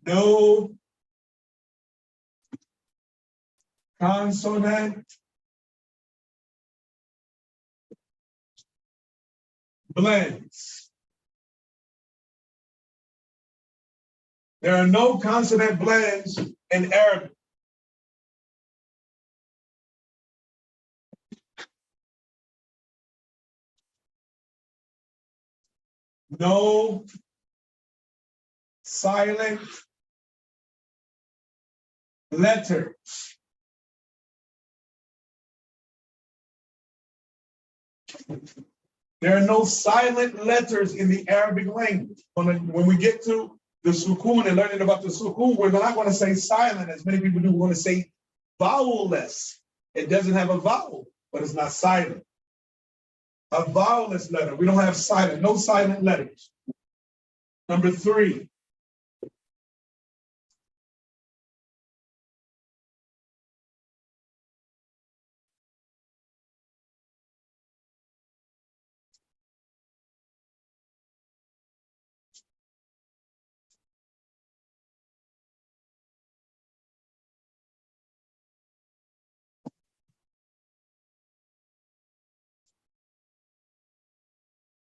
no consonant blends. There are no consonant blends in Arabic. No silent letters. There are no silent letters in the Arabic language. When we get to the sukun and learning about the sukun, we're not going to say silent as many people do. We're going to say vowel-less. It doesn't have a vowel, but it's not silent. A vowel-less letter. We don't have silent, no silent letters. Number three.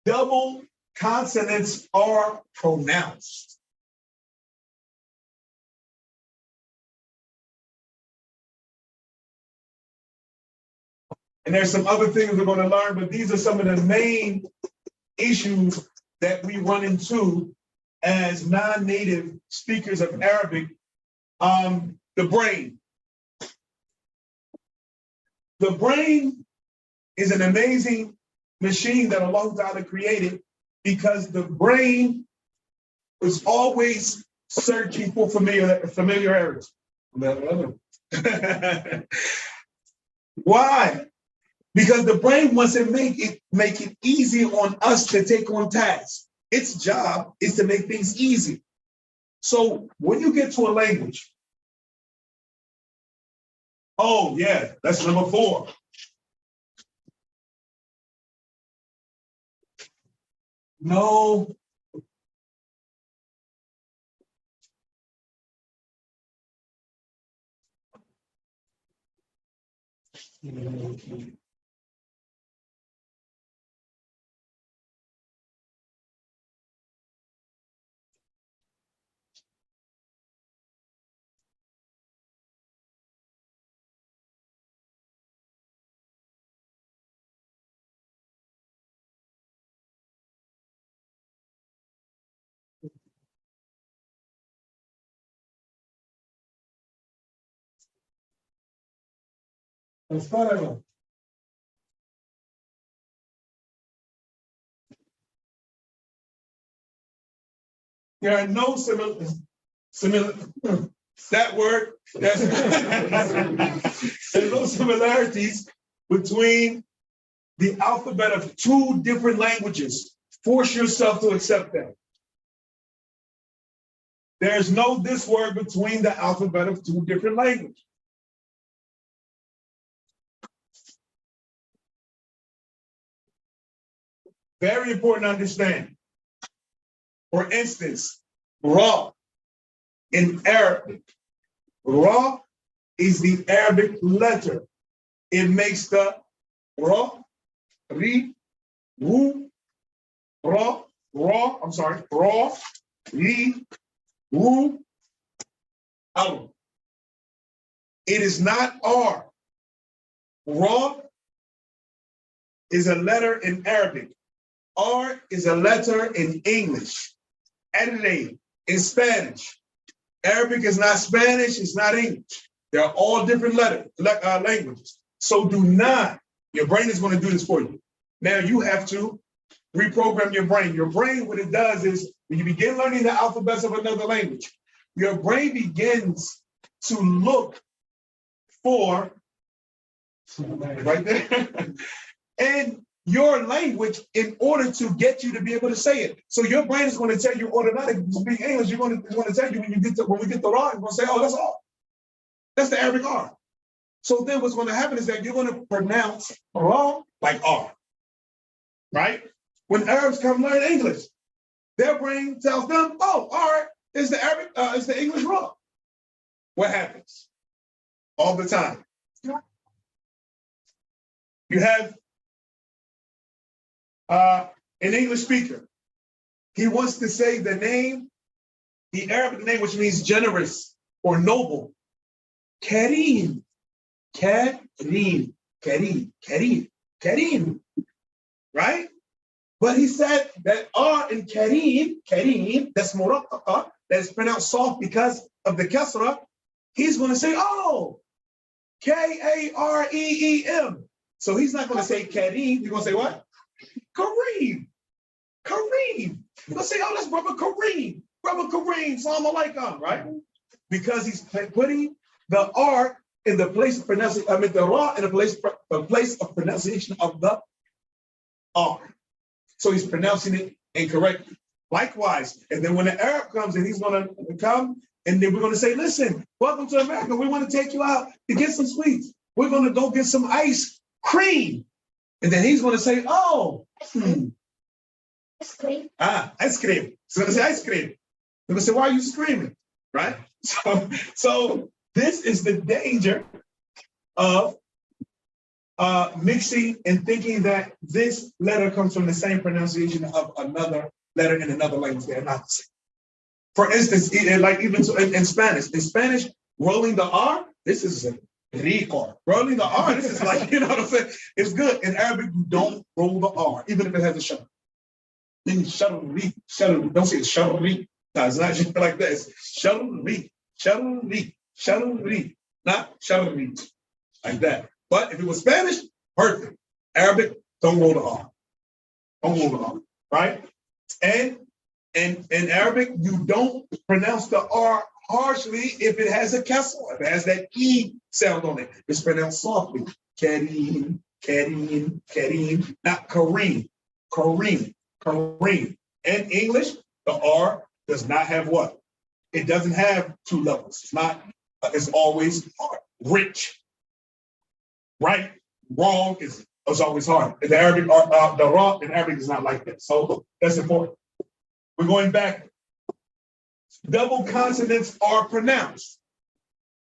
Double consonants are pronounced. And there's some other things we're going to learn, but these are some of the main issues that we run into as non-native speakers of Arabic. The brain. The brain is an amazing machine that Allah Ta'ala created because the brain is always searching for familiarity. Why? Because the brain wants to make it easy on us to take on tasks. Its job is to make things easy. So when you get to a language, oh yeah, that's number 4. No. There are no that word, there's no similarities between the alphabet of 2 different languages. Force yourself to accept that. There's no this word between the alphabet of 2 different languages. Very important to understand. For instance, Ra in Arabic. Ra is the Arabic letter. It makes the Ra, Ri, Ru, Ra, Ra, Ra, Li, Wu, Alu. It is not R. Ra is a letter in Arabic. R is a letter in English. Adelaide in Spanish. Arabic is not Spanish, it's not English. They're all different languages. So do not, your brain is going to do this for you. Now you have to reprogram your brain. Your brain, what it does is, when you begin learning the alphabets of another language, your brain begins to look for, right there, and your language in order to get you to be able to say it. So your brain is going to tell you automatically to speak English. You're going to tell you when we get the R, you're going to say, oh, that's R. That's the Arabic R. So then what's going to happen is that you're going to pronounce R like R, right? When Arabs come learn English, their brain tells them, oh, R is the Arabic, is the English R. What happens? All the time. You have an English speaker. He wants to say the name, the Arabic name, which means generous or noble. Kareem, Kareem, Kareem, Kareem, Kareem, right? But he said that R in Kareem, Kareem, that's muraqqaqa, that's pronounced soft because of the kasra. He's going to say, oh, Kareem. So he's not going to say Kareem. He's going to say what? Kareem. Kareem. You're going to say, oh, that's Brother Kareem. Brother Kareem, Salam Alaikum, right? Because he's putting the R in the place of pronunciation, I mean the Ra in the place of pronunciation of the R. So he's pronouncing it incorrectly. Likewise, and then when the Arab comes and he's going to come, and then we're going to say, listen, welcome to America. We want to take you out to get some sweets. We're going to go get some ice cream. And then he's going to say, oh, Ice cream. Ice cream. So he's going to say ice cream. They're going to say, why are you screaming? Right? So this is the danger of mixing and thinking that this letter comes from the same pronunciation of another letter in another language. They're not the same. For instance, like even in Spanish, rolling the R, this is a rico. Rolling the R, this is like, you know what I'm saying? It's good. In Arabic, you don't roll the R, even if it has a shuttle. Then shuttle, don't say shuttle. No, it's not just like that. It's shuttle, not shuttle, like that. But if it was Spanish, perfect. Arabic, don't roll the R. Don't roll the R, right? And in Arabic, you don't pronounce the R harshly if it has a kasra, if it has that E sound on it. It's pronounced softly. Kareem, Kareem, Kareem, not Kareem, Kareem, Kareem. In English, the R does not have what? It doesn't have two levels. It's not, it's always hard. Rich, right, wrong is always hard. In the Arabic, the Ra in Arabic is not like that. So that's important. We're going back. Double consonants are pronounced.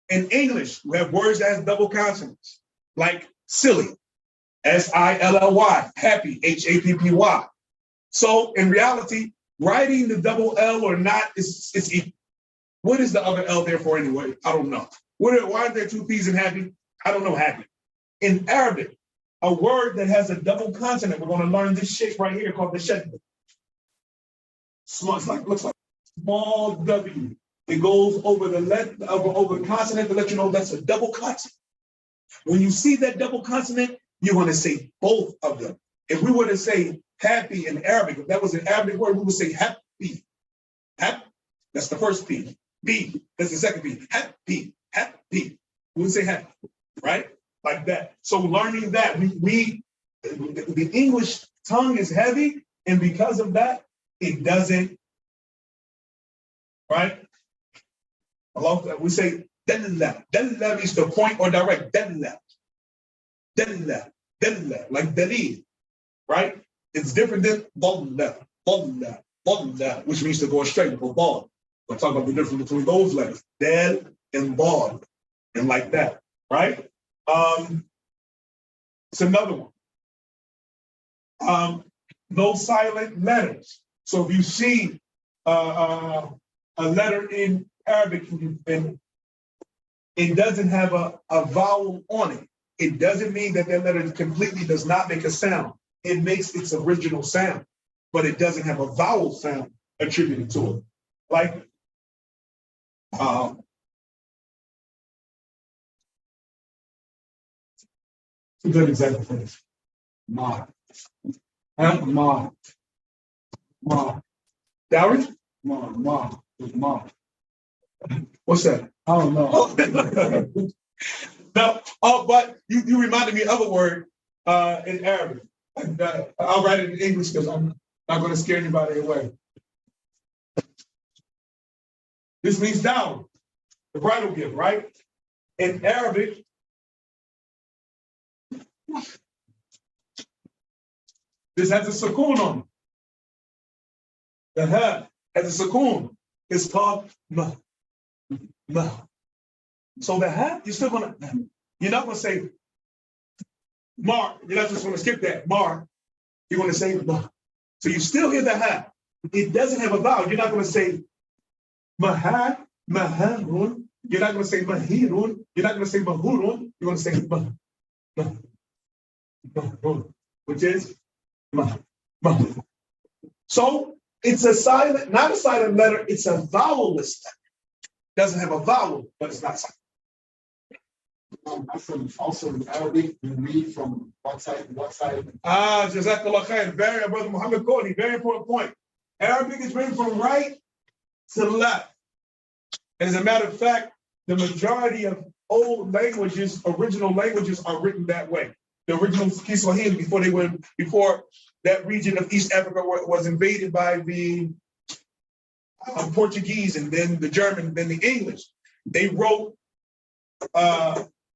In English, we have words that have double consonants, like silly, S-I-L-L-Y, happy, H-A-P-P-Y. So in reality, writing the double L or not is equal. What is the other L there for anyway? I don't know. Why are there two P's in happy? I don't know happy. In Arabic, a word that has a double consonant, we're going to learn this shape right here called the shadda. Looks like small W. It goes over the consonant to let you know that's a double consonant. When you see that double consonant, you're going to say both of them. If we were to say happy in Arabic, if that was an Arabic word, we would say happy. Happy. That's the first P. B. That's the second P. Happy. Happy. We would say happy, right? Like that. So learning that, the English tongue is heavy, and because of that, it doesn't, right? We say dalla. Dalla means to point or direct. Dalla. Dalla. Dalla. Like dalil, right? It's different than dalla. Dalla. Dalla, which means to go straight or bald. We'll talk about the difference between those letters. Dal and bald. And like that, right? It's another one. No silent letters. So if you see a letter in Arabic and it doesn't have a vowel on it, it doesn't mean that that letter completely does not make a sound. It makes its original sound, but it doesn't have a vowel sound attributed to it. Like, it's a good example for this. Ma. Huh? Ma. Ma. Dowry? Ma. Ma. What's that? I don't know. No, but you reminded me of a word in Arabic. And, I'll write it in English because I'm not going to scare anybody away. This means dowry, the bridal gift, right? In Arabic, this has a sukoon on it. The ha has a sukoon. It's called ma. Ma. So the ha, you're not gonna say mar. You're not just gonna skip that mar. You're gonna say ma. So you still hear the ha. It doesn't have a vowel. You're not gonna say maha, maharun. You're not gonna say mahirun. You're not gonna say mahurun. You're gonna say ma, mahurun, which is ma, ma. So it's a silent, not a silent letter. It's a vowelless letter. Doesn't have a vowel, but it's not silent. Also in Arabic, you read from one side to one side. Jazakallah khair. Very, Brother Muhammad Cody, very important point. Arabic is written from right to left. As a matter of fact, the majority of old languages, original languages, are written that way. The original Kiswahili, before that region of East Africa was invaded by the Portuguese and then the German, then the English. They wrote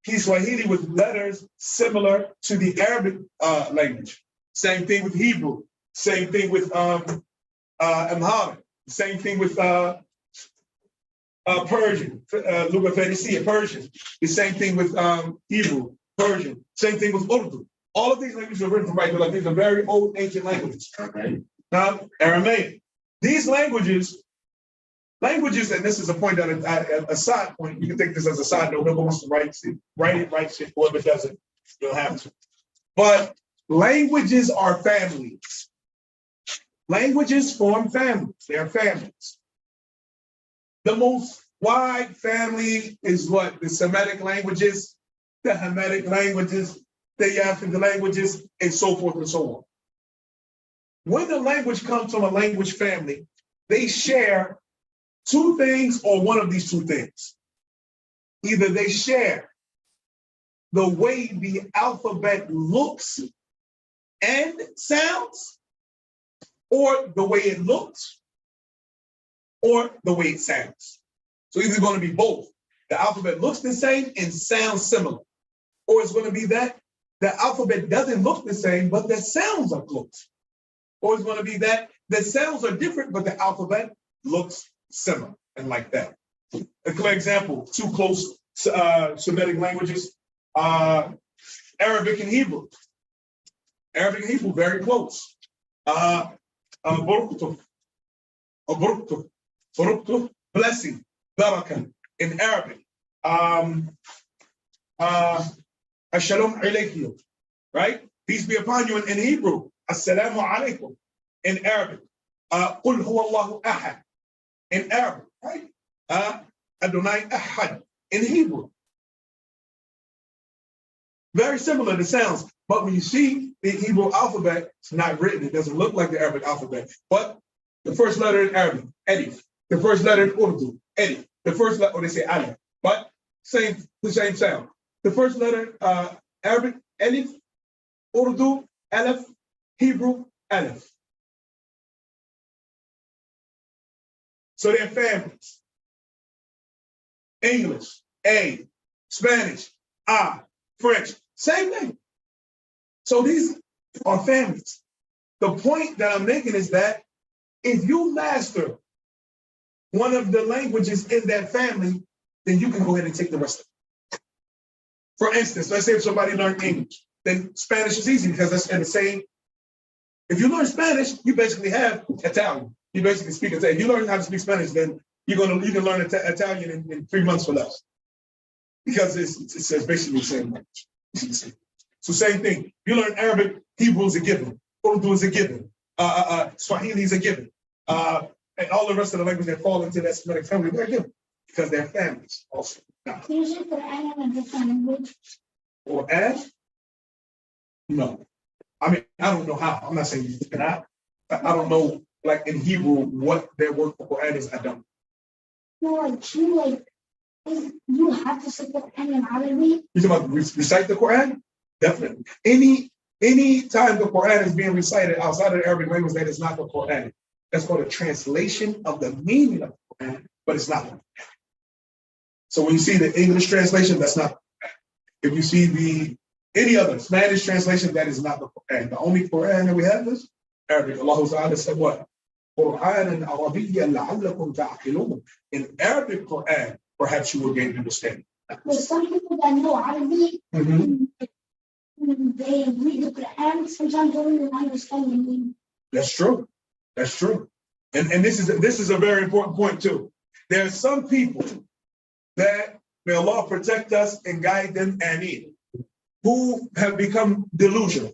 Kiswahili with letters similar to the Arabic language. Same thing with Hebrew. Same thing with Amharic. Same thing with Persian, Lugha Farisiya, Persian. The same thing with Hebrew, Persian. Same thing with Urdu. All of these languages are written from right to left. These are very old ancient languages. Aramaic. These languages, and this is a point that a side point, you can take this as a side note, whoever wants to write it, whoever doesn't, you'll have to. But languages are families. Languages form families, they are families. The most wide family is what? The Semitic languages, the Hamitic languages, the Yafic languages, and so forth and so on. When the language comes from a language family, they share two things or one of these two things. Either they share the way the alphabet looks and sounds, or the way it looks, or the way it sounds. So either going to be both. The alphabet looks the same and sounds similar. Or it's going to be that the alphabet doesn't look the same, but the sounds are close. Or it's going to be that the sounds are different, but the alphabet looks similar and like that. A clear example, two close Semitic languages, Arabic and Hebrew. Arabic and Hebrew, very close. Buruktu, blessing, baraka in Arabic. As-shalom alaykum, right? Peace be upon you in Hebrew. As-salamu alaykum in Arabic. Qul huwa Allahu ahad in Arabic, right? Adonai ahad in Hebrew. Very similar to sounds, but when you see the Hebrew alphabet, it's not written. It doesn't look like the Arabic alphabet. But the first letter in Arabic, Alif. The first letter in Urdu, Alif. The first letter, or they say Alif, but the same sound. The first letter, Arabic, Alif. Urdu, Alif. Hebrew, Alif. So they're families. English, A. Spanish, A. French, same thing. So these are families. The point that I'm making is that if you master one of the languages in that family, then you can go ahead and take the rest of it. For instance, let's say if somebody learned English, then Spanish is easy because that's in the same. If you learn Spanish, you basically have Italian. He basically speaks. If you learn how to speak Spanish, then you can learn Italian in 3 months for less, because it's basically the same language. So same thing. You learn Arabic, Hebrew is a given, Urdu is a given, Swahili is a given, and all the rest of the languages that fall into that Semitic family, they're given because they're families also. Now, Can you say Quran in a different language? or add? No. I mean, I don't know how. I'm not saying you cannot. I don't know, like in Hebrew, what their word for Quran is. I don't. No, you have to say Quran in Arabic. You talking about recite the Quran? Definitely. Any time the Quran is being recited outside of the Arabic language, that is not the Quran. That's called a translation of the meaning of the Quran, but it's not the Quran. So when you see the English translation, that's not. If you see any other Spanish translation, that is not the Quran. The only Quran that we have is Arabic. Allah Ta'ala said what? Quran in Arabic Quran, perhaps you will gain understanding. But some people that know Arabic, they read the Quran, sometimes don't even understand the meaning. That's true. That's true. And this is a very important point too. There are some people that, may Allah protect us and guide them, Ameen, who have become delusional.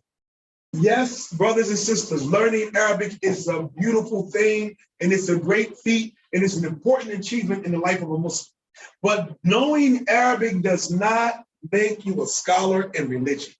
Yes, brothers and sisters, learning Arabic is a beautiful thing, and it's a great feat, and it's an important achievement in the life of a Muslim. But knowing Arabic does not make you a scholar in religion.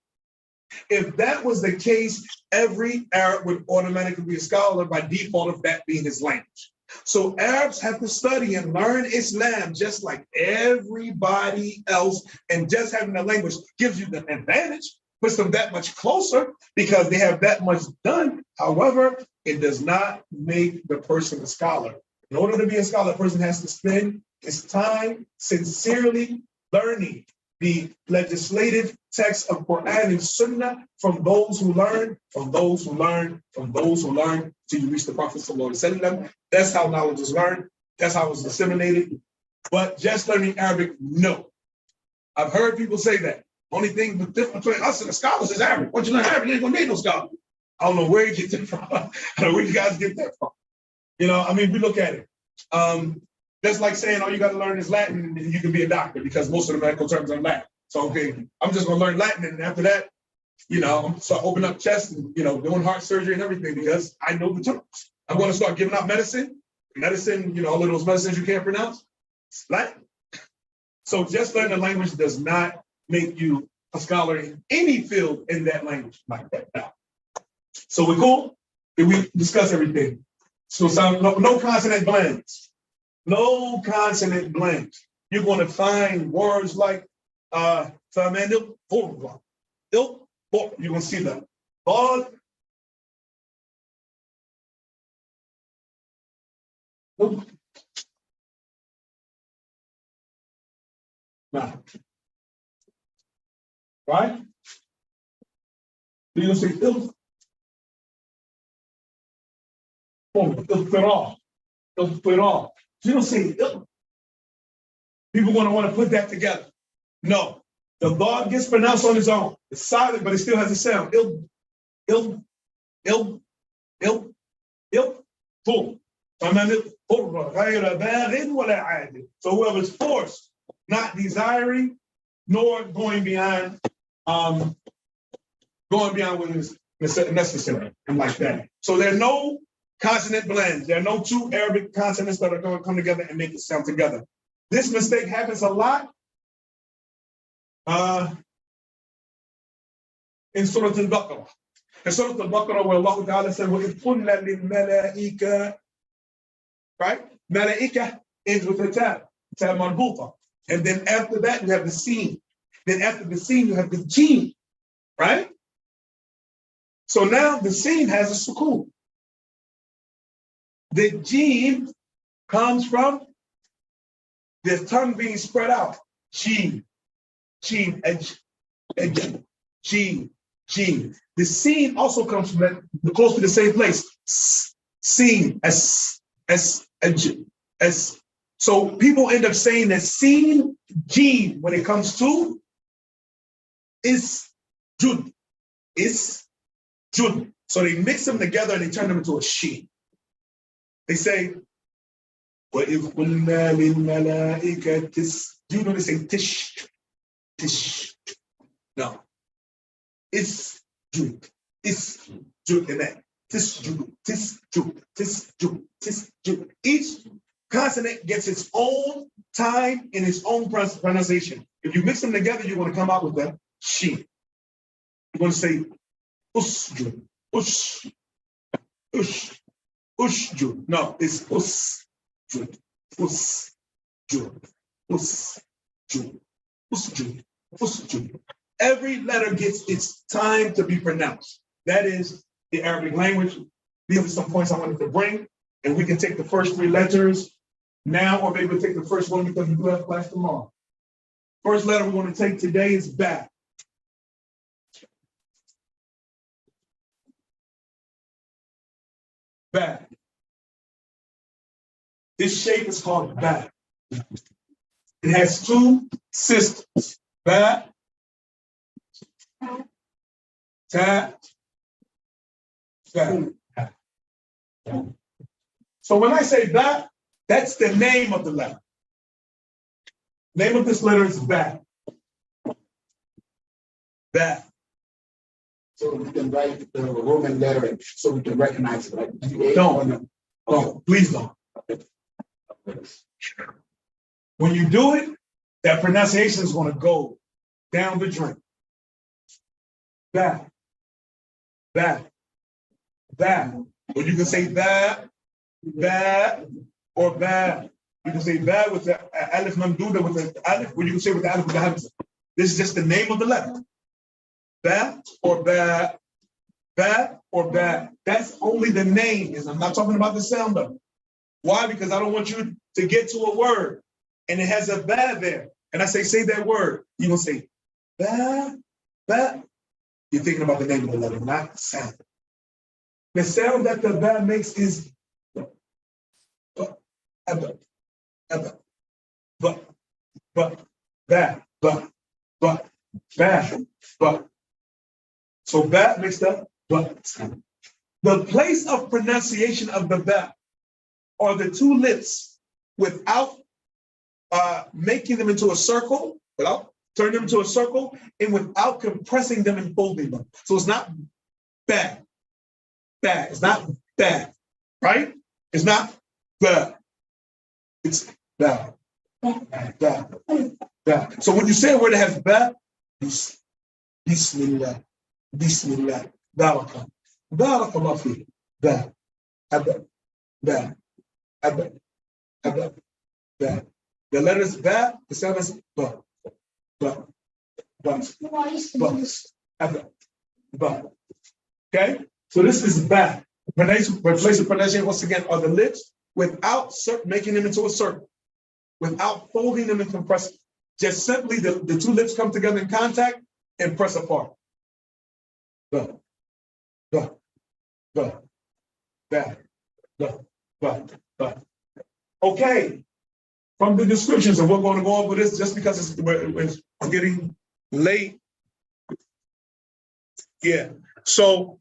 If that was the case, every Arab would automatically be a scholar by default of that being his language. So Arabs have to study and learn Islam just like everybody else, and just having the language gives you the advantage, puts them that much closer because they have that much done. However, it does not make the person a scholar. In order to be a scholar, a person has to spend his time sincerely learning the legislative text of Quran and Sunnah from those who learn, from those who learn, from those who learn, till you reach the Prophet ﷺ. That's how knowledge is learned. That's how it's disseminated. But just learning Arabic, no. I've heard people say that. Only thing the difference between us and the scholars is Arabic. Once you learn Arabic, you ain't gonna need no scholar. I don't know where you get that from. I don't know where you guys get that from. You know, I mean, we look at it. That's like saying, all you got to learn is Latin and you can be a doctor, because most of the medical terms are Latin. So, okay, I'm just going to learn Latin, and after that, you know, I'm start opening up chest and, you know, doing heart surgery and everything because I know the terms. I'm going to start giving out medicine, you know, all of those medicines you can't pronounce, it's Latin. So just learning the language does not make you a scholar in any field in that language like that. Now, so we're cool? Did we discuss everything? So no consonant blends. No consonant blends. You're going to find words like you're going to see that. Now, right? You're going to say ill. You don't say ill. People going to want to put that together. No, the dog gets pronounced on its own. It's silent, but it still has a sound. Ill. Full. So whoever's forced, not desiring, nor going beyond what is necessary, and like that. So there are no consonant blends. There are no two Arabic consonants that are going to come together and make it sound together. This mistake happens a lot in Surah Al-Baqarah. In Surah Al-Baqarah, where Allah Ta'ala said, وَإِذْ قُلْنَا لِلْمَلَائِكَةِ, right? Malaika ends with a tab marbuta. And then after that, you have the scene. Then after the scene, you have the jeen, right? So now the scene has a sukoon. The jeen comes from the tongue being spread out. Jeen, edge, jeen. The scene also comes from that, close to the same place. Scene, S. So people end up saying that scene, jeen, when it comes to is jud. So they mix them together and they turn them into a sheen. They say, وَإِذْ قُلْنَا لِلْمَلَائِكَةِ اسْجُدُوا. They say tish, tish. No. Isjud. Isjud in that. Tisjud, tisjud, tisjud, tisjud. Each consonant gets its own time and its own pronunciation. If you mix them together, you're going to come out with a shin. You're going to say usjud, ush, ush, ushjud. No, it's usjud, usjud, usjud, usjud, usjud. Every letter gets its time to be pronounced. That is the Arabic language. These are some points I wanted to bring, and we can take the first three letters now, or maybe we'll take the first one because we do have class tomorrow. First letter we're going to take today is ba. Ba. This shape is called ba. It has two systems. Ba, ta, ba. So when I say ba, that's the name of the letter. Name of this letter is ba. Ba. So we can write the Roman letter so we can recognize it. Like Don't. No, please don't. When you do it, that pronunciation is going to go down the drain. Ba. Ba. Ba. Or you can say ba, ba, or ba. You can say ba with the alif mamduda with the alif, or you can say with the alif with the hamza. This is just the name of the letter. Ba or ba, ba or ba. That's only the name. I'm not talking about the sound of it. Why? Because I don't want you to get to a word and it has a ba there. And I say that word. You're going to say ba, ba. You're thinking about the name of the letter, not the sound. The sound that the ba makes is ba, ba, ba, ba, ba, ba, ba, ba, ba, ba. So ba makes the ba sound. The place of pronunciation of the ba are the two lips without making them into a circle, without turning them into a circle, and without compressing them and folding them. So it's not ba. Ba. It's not ba, right? It's not ba. It's ba. Ba. Ba. So when you say a word that has ba, Bismillah, Bismillah, Baraka, Barakallah fi, ba, abba, ba, abba, abba, ba. The letters ba, the sound is ba, ba, ba, ba, abba, ba. Okay? So this is ba. Place of pronunciation, once again, are the lips without making them into a circle, without folding them and compressing. Just simply the two lips come together in contact and press apart. Ba, ba, ba, ba, ba, ba, ba. Okay. From the descriptions, and we're going to go over this just because it's getting late. Yeah. So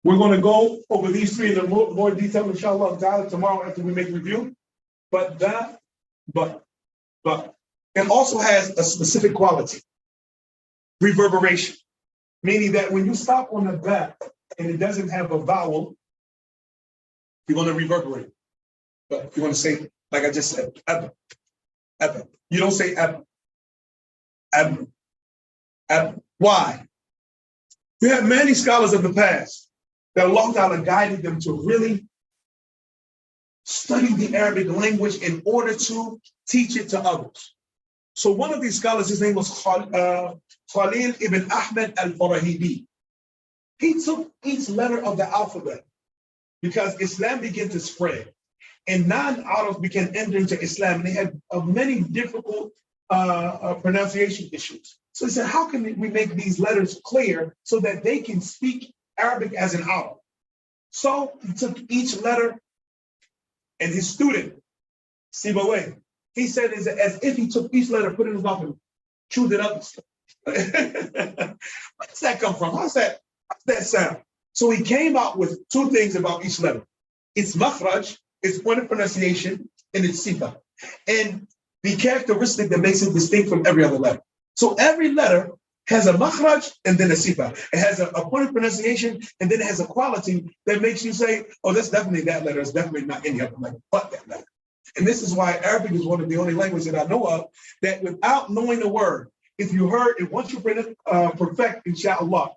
we're going to go over these three in more detail, inshallah, tomorrow after we make a review. But that, but, it also has a specific quality, reverberation, meaning that when you stop on the back and it doesn't have a vowel, you're going to reverberate. But you're going to say, like I just said, abba, abba. You don't say abba, abba, abba. Why? We have many scholars of the past that Allah Ta'ala guided them to really study the Arabic language in order to teach it to others. So one of these scholars, his name was Khalil ibn Ahmed al-Farahidi. He took each letter of the alphabet because Islam began to spread and non-Arabs began entering into Islam. And they had many difficult pronunciation issues. So he said, how can we make these letters clear so that they can speak Arabic as an Arab? So he took each letter, and his student, Sibawayh, he said it's as if he took each letter, put it in his mouth, and chewed it up. Where does that come from? How's that sound? So he came out with two things about each letter. Its makhraj, its point of pronunciation, and its sifa. And the characteristic that makes it distinct from every other letter. So every letter has a makhraj and then a sifa. It has a point of pronunciation and then it has a quality that makes you say, oh, that's definitely that letter. It's definitely not any other letter but that letter. And this is why Arabic is one of the only languages that I know of that without knowing the word, if you heard it, once you perfect, inshallah,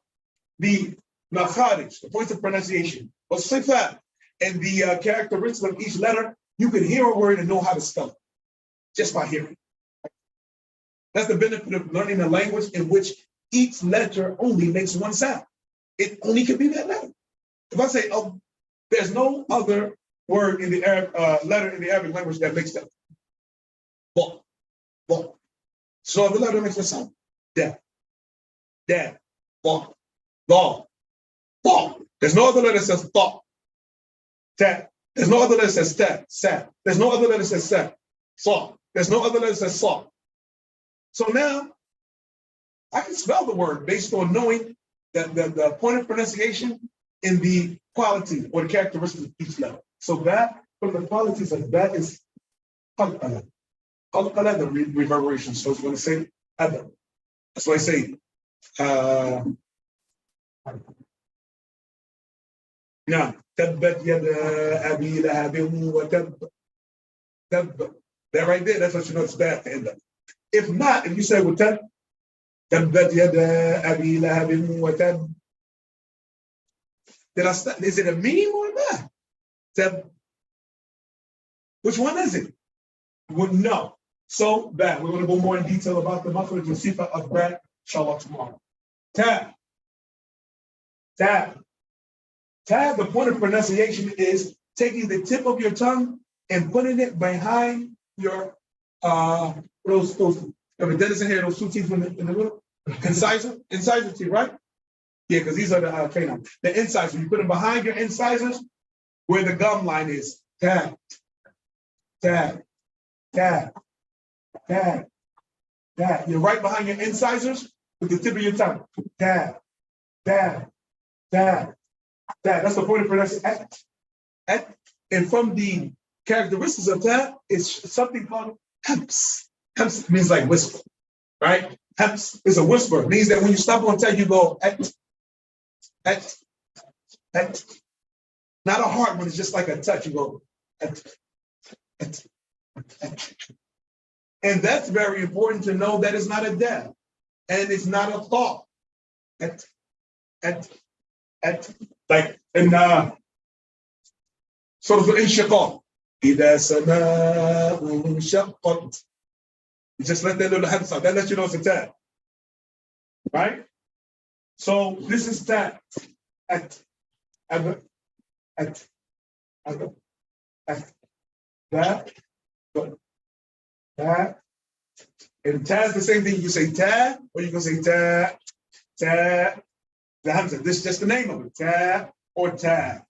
the makharij, the points of pronunciation, or sifa, and the characteristics of each letter, you can hear a word and know how to spell it just by hearing. That's the benefit of learning a language in which each letter only makes one sound. It only can be that letter. If I say, oh, there's no other word in the Arab letter in the Arabic language that makes that. Ba, ba. So the letter makes a sound. Da, da, ba, ba, ba. There's no other letter that says ba, ta. There's no other letter that says ta, sa. There's no other letter that says sa, sa. There's no other letter that says sa. So now I can spell the word based on knowing the point of pronunciation and the quality or the characteristics of each letter. So that, from the qualities of that is qalqala. Qalqala, the reverberation. So it's going to say adab. That's why I say now tabbat yada abi lahabin wa tab. That right there, that's what you know it's bad to end up. If not, if you say with tab, tabbat yada abi lahabin wa tab. Did I start? Is it a meme or not? Tab. Which one is it? Well, no. So bad. We're going to go more in detail about the makhraj and sifa of that, inshallah, tomorrow. Tab. Tab. Tab, the point of pronunciation is taking the tip of your tongue and putting it behind your those dentists in here, those two teeth in the middle, incisor teeth, right? Yeah, because these are the canine. The incisor, you put them behind your incisors where the gum line is. Tab, tab, tab, tab, tab. You're right behind your incisors with the tip of your tongue. Tab, tab, tab, tab. That's the point of pronunciation. And from the characteristics of tab is something called hems. Hems means like whisper, right? Hems is a whisper. It means that when you stop on tab, you go et. Not a hard one, it's just like a touch. You go et. And that's very important to know that it's not a death and it's not a thought. Like in sort of inshiqaq. إذا سماء انشقت. You just let that little hems out. That lets you know it's a tab. Right? So this is that. That. And ta is the same thing. You can say ta, or you can say ta. The hamza. This is just the name of it. Ta or ta.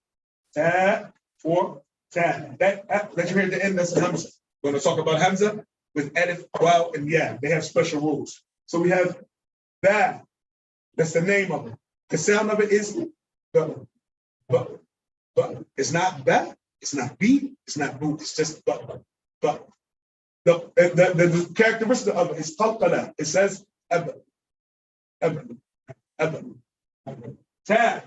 Ta or ta. That you hear at the end, that's the hamza. We're going to talk about hamza with alif, waw, and ya. They have special rules. So we have ba. That's the name of it. The sound of it is ba. It's not ba. It's not b. It's not boo. It's just ba. The characteristic of it is qalqala. It says ab. Ta.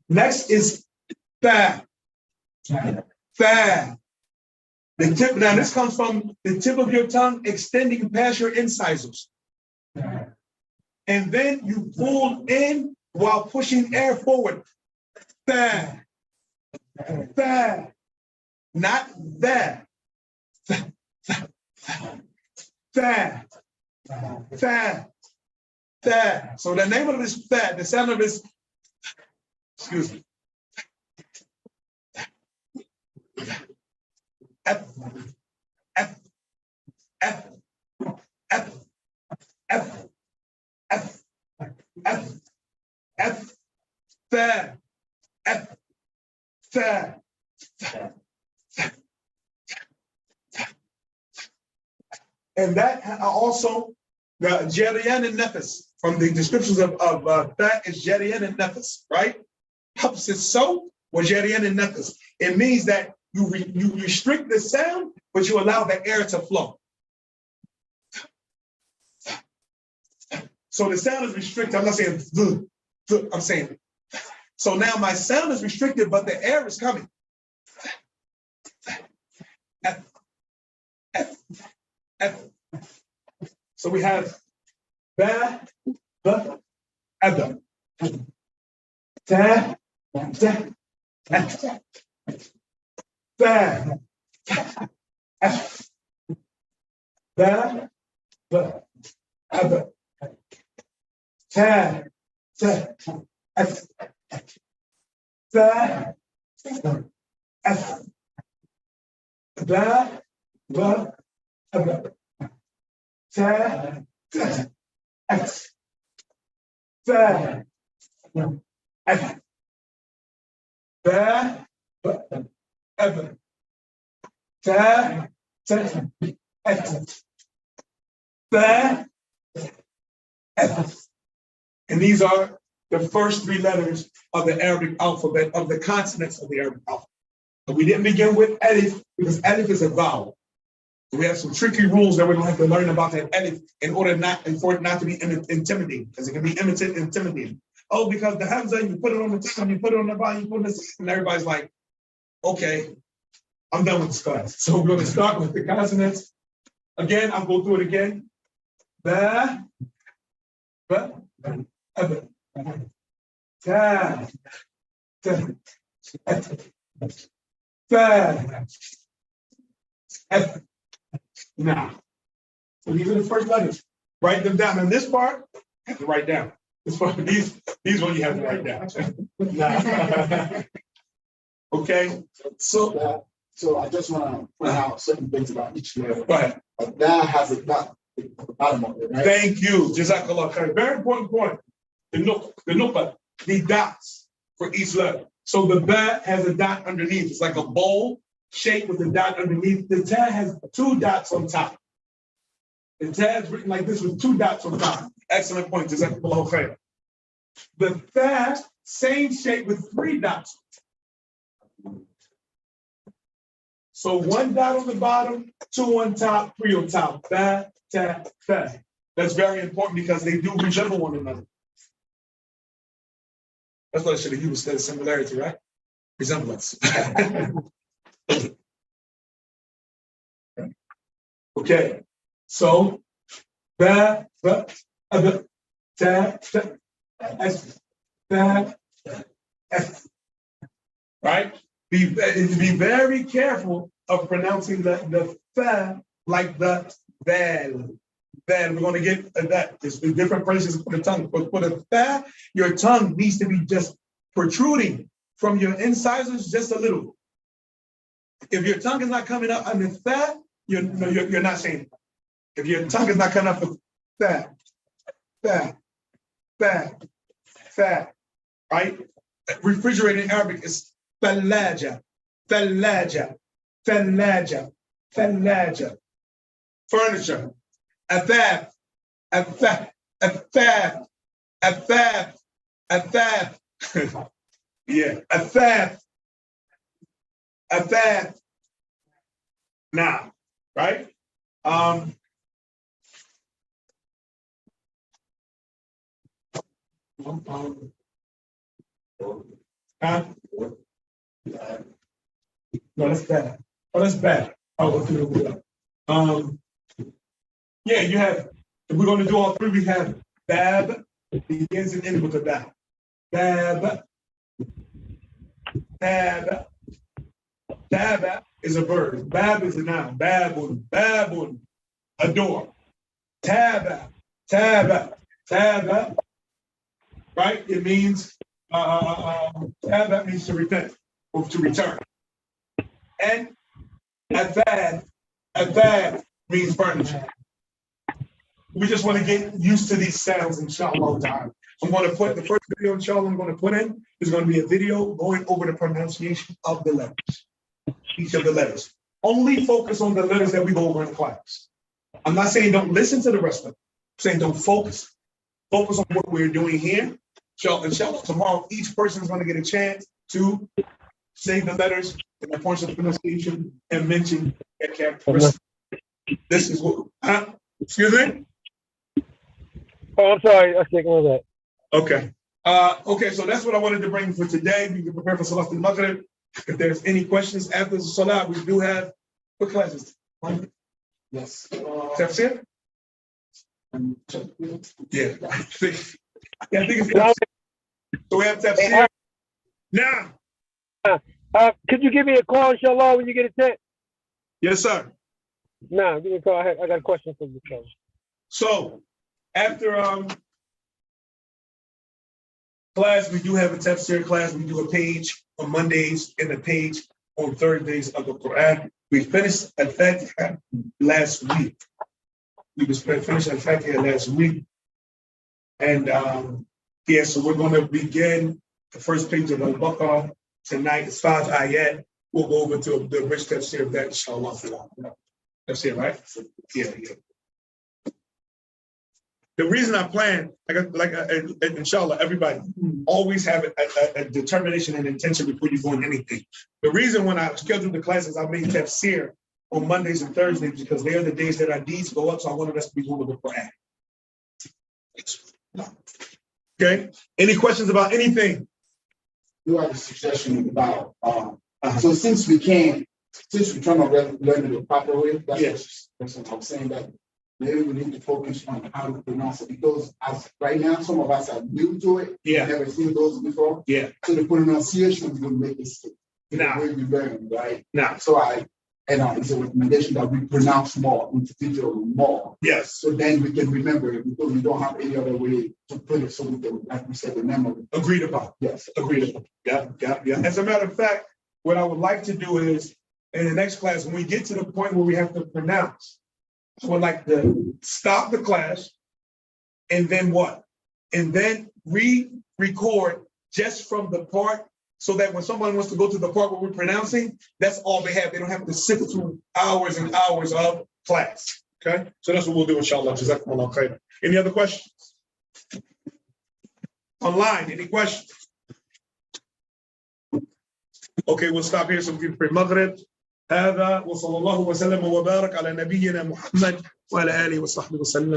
Next is fa. Fa. The tip. Now this comes from the tip of your tongue extending past your incisors. And then you pull in while pushing air forward. Fa. Fa. Not that. Fa. So the name of this fa, the sound of this, excuse me. F. And that also, the Jerian and Nephis, from the descriptions of that is Jerian and Nephis, right? Helps it so, or Jerian and Nephis. It means that you restrict the sound, but you allow the air to flow. So the sound is restricted. I'm not saying I'm saying. So now my sound is restricted, but the air is coming. F, F, F. So we have ba, ba, ada. Ta, ta, F. Ba, F. Ba, ba, ada. Ta, ta, F. Ba, F. Ba, ba, ada. Ta, ta, F. Ba, F. Ba, ba, ada. Ta, ta, F. Ba, F. And these are the first three letters of the Arabic alphabet, of the consonants of the Arabic alphabet. But we didn't begin with Alif because Alif is a vowel. So we have some tricky rules that we're going to have to learn about that Alif in order for it not to be intimidating, because it can be intimidating. Oh, because the Hamza, you put it on the top, you put it on the bottom, you put it on the side, and everybody's like, okay, I'm done with this class. So we're going to start with the consonants. Again, I'll go through it again. Ba, ba, ba, ta, ta, ta, F. Now, so these are the first letters. Write them down. And this part, you have to write down. This part, these ones you have to write down. Okay, So I just want to point out certain things about each letter. go ahead. That has a dot at the bottom of it, right? Thank you. Jazakallah khair. Very important point. The nukta, the dots for each letter. So the ba has a dot underneath. It's like a bowl shape with a dot underneath. The ta has two dots on top. The ta is written like this with two dots on top. Excellent point. Jazakallah khair. The tha, same shape with three dots. So one dot on the bottom, two on top, three on top. Ba, ta, tha. That's very important because they do resemble one another. That's what I should have used instead of similarity, right? Resemblance. Okay, so ba, ba, ba, ta, ta, s, ba, f. Right? Be very careful of pronouncing the fa like the val. Then we're going to get that. There's different places for the tongue. But for the fa, your tongue needs to be just protruding from your incisors just a little. If your tongue is not coming up on the fa, you're not saying it. If your tongue is not coming up with fa, fa, fa, fa, right? Refrigerated in Arabic is thalaja, thalaja, thalaja, thalaja. Furniture. Athaf, athaf, athaf, athaf, athaf. Yeah, athaf, athaf. Now, right? Huh? No, that's bad. Oh, that's bad. Oh, okay. Yeah, you have, if we're going to do all three, we have bab, begins and ends with a bab. Bab, bab, bab is a verb. Bab is a noun. Babun, babun, a door. Taba, taba, taba, right? It means, taba means to repent or to return. And athad means furniture. We just want to get used to these sounds, inshallah. I'm going to put the first video, inshallah, I'm going to put in is going to be a video going over the pronunciation of the letters, each of the letters. Only focus on the letters that we go over in class. I'm not saying don't listen to the rest of it. I'm saying don't focus. Focus on what we're doing here. So inshallah, tomorrow each person is going to get a chance to say the letters and the points of pronunciation and mention their characteristics. This is what, excuse me? Oh, I'm sorry. I think of that. Okay. Okay, so that's what I wanted to bring for today. We can prepare for Salat al-Maghrib. If there's any questions after the Salah, we do have, what classes? Yes. Tafsir? Yeah. I think it's tafsir. So we have Tafsir. Now. Could you give me a call, inshallah, when you get a chance? Yes, sir. Nah, give me a call. I got a question for you. So after class, we do have a tafsir class. We do a page on Mondays and a page on Thursdays of the Quran. We finished Al-Fatiha last week. We just finished Al-Fatiha last week. And yeah, so we're going to begin the first page of Al-Baqarah tonight. It's 5 ayat. We'll go over to the rich tafsir of that, inshallah. Tafsir, right? Yeah. The reason I plan, inshallah, everybody always have a determination and intention before you go in anything. The reason when I scheduled the classes, I made tafsir on Mondays and Thursdays because they are the days that our deeds go up. So I wanted us to be going to the Quran. Okay. Any questions about anything? You have a suggestion about, so since we're trying to learn it the proper way, that's what I'm saying, that maybe we need to focus on how to pronounce it, because as right now, some of us are new to it. Yeah. Never seen those before. Yeah. So the pronunciation is going to make it stick. Nah. The way we learn, right? Nah. So it's a recommendation that we pronounce more, individually more. Yes. So then we can remember it, because we don't have any other way to put it, so we can, like we said, remember it. Agreed upon. Yes. Agreed upon. Yeah. As a matter of fact, what I would like to do is in the next class, when we get to the point where we have to pronounce, I would like to stop the class and then what? And then re-record just from the part, so that when someone wants to go to the part where we're pronouncing, that's all they have. They don't have to sit through hours and hours of class. Okay? So that's what we'll do, inshallah. Jazakumullah khair. Any other questions? Online, any questions? Okay, we'll stop here so we can pray Maghrib. هذا وصلى الله وسلم وبارك على نبينا محمد وعلى آله وصحبه وسلم.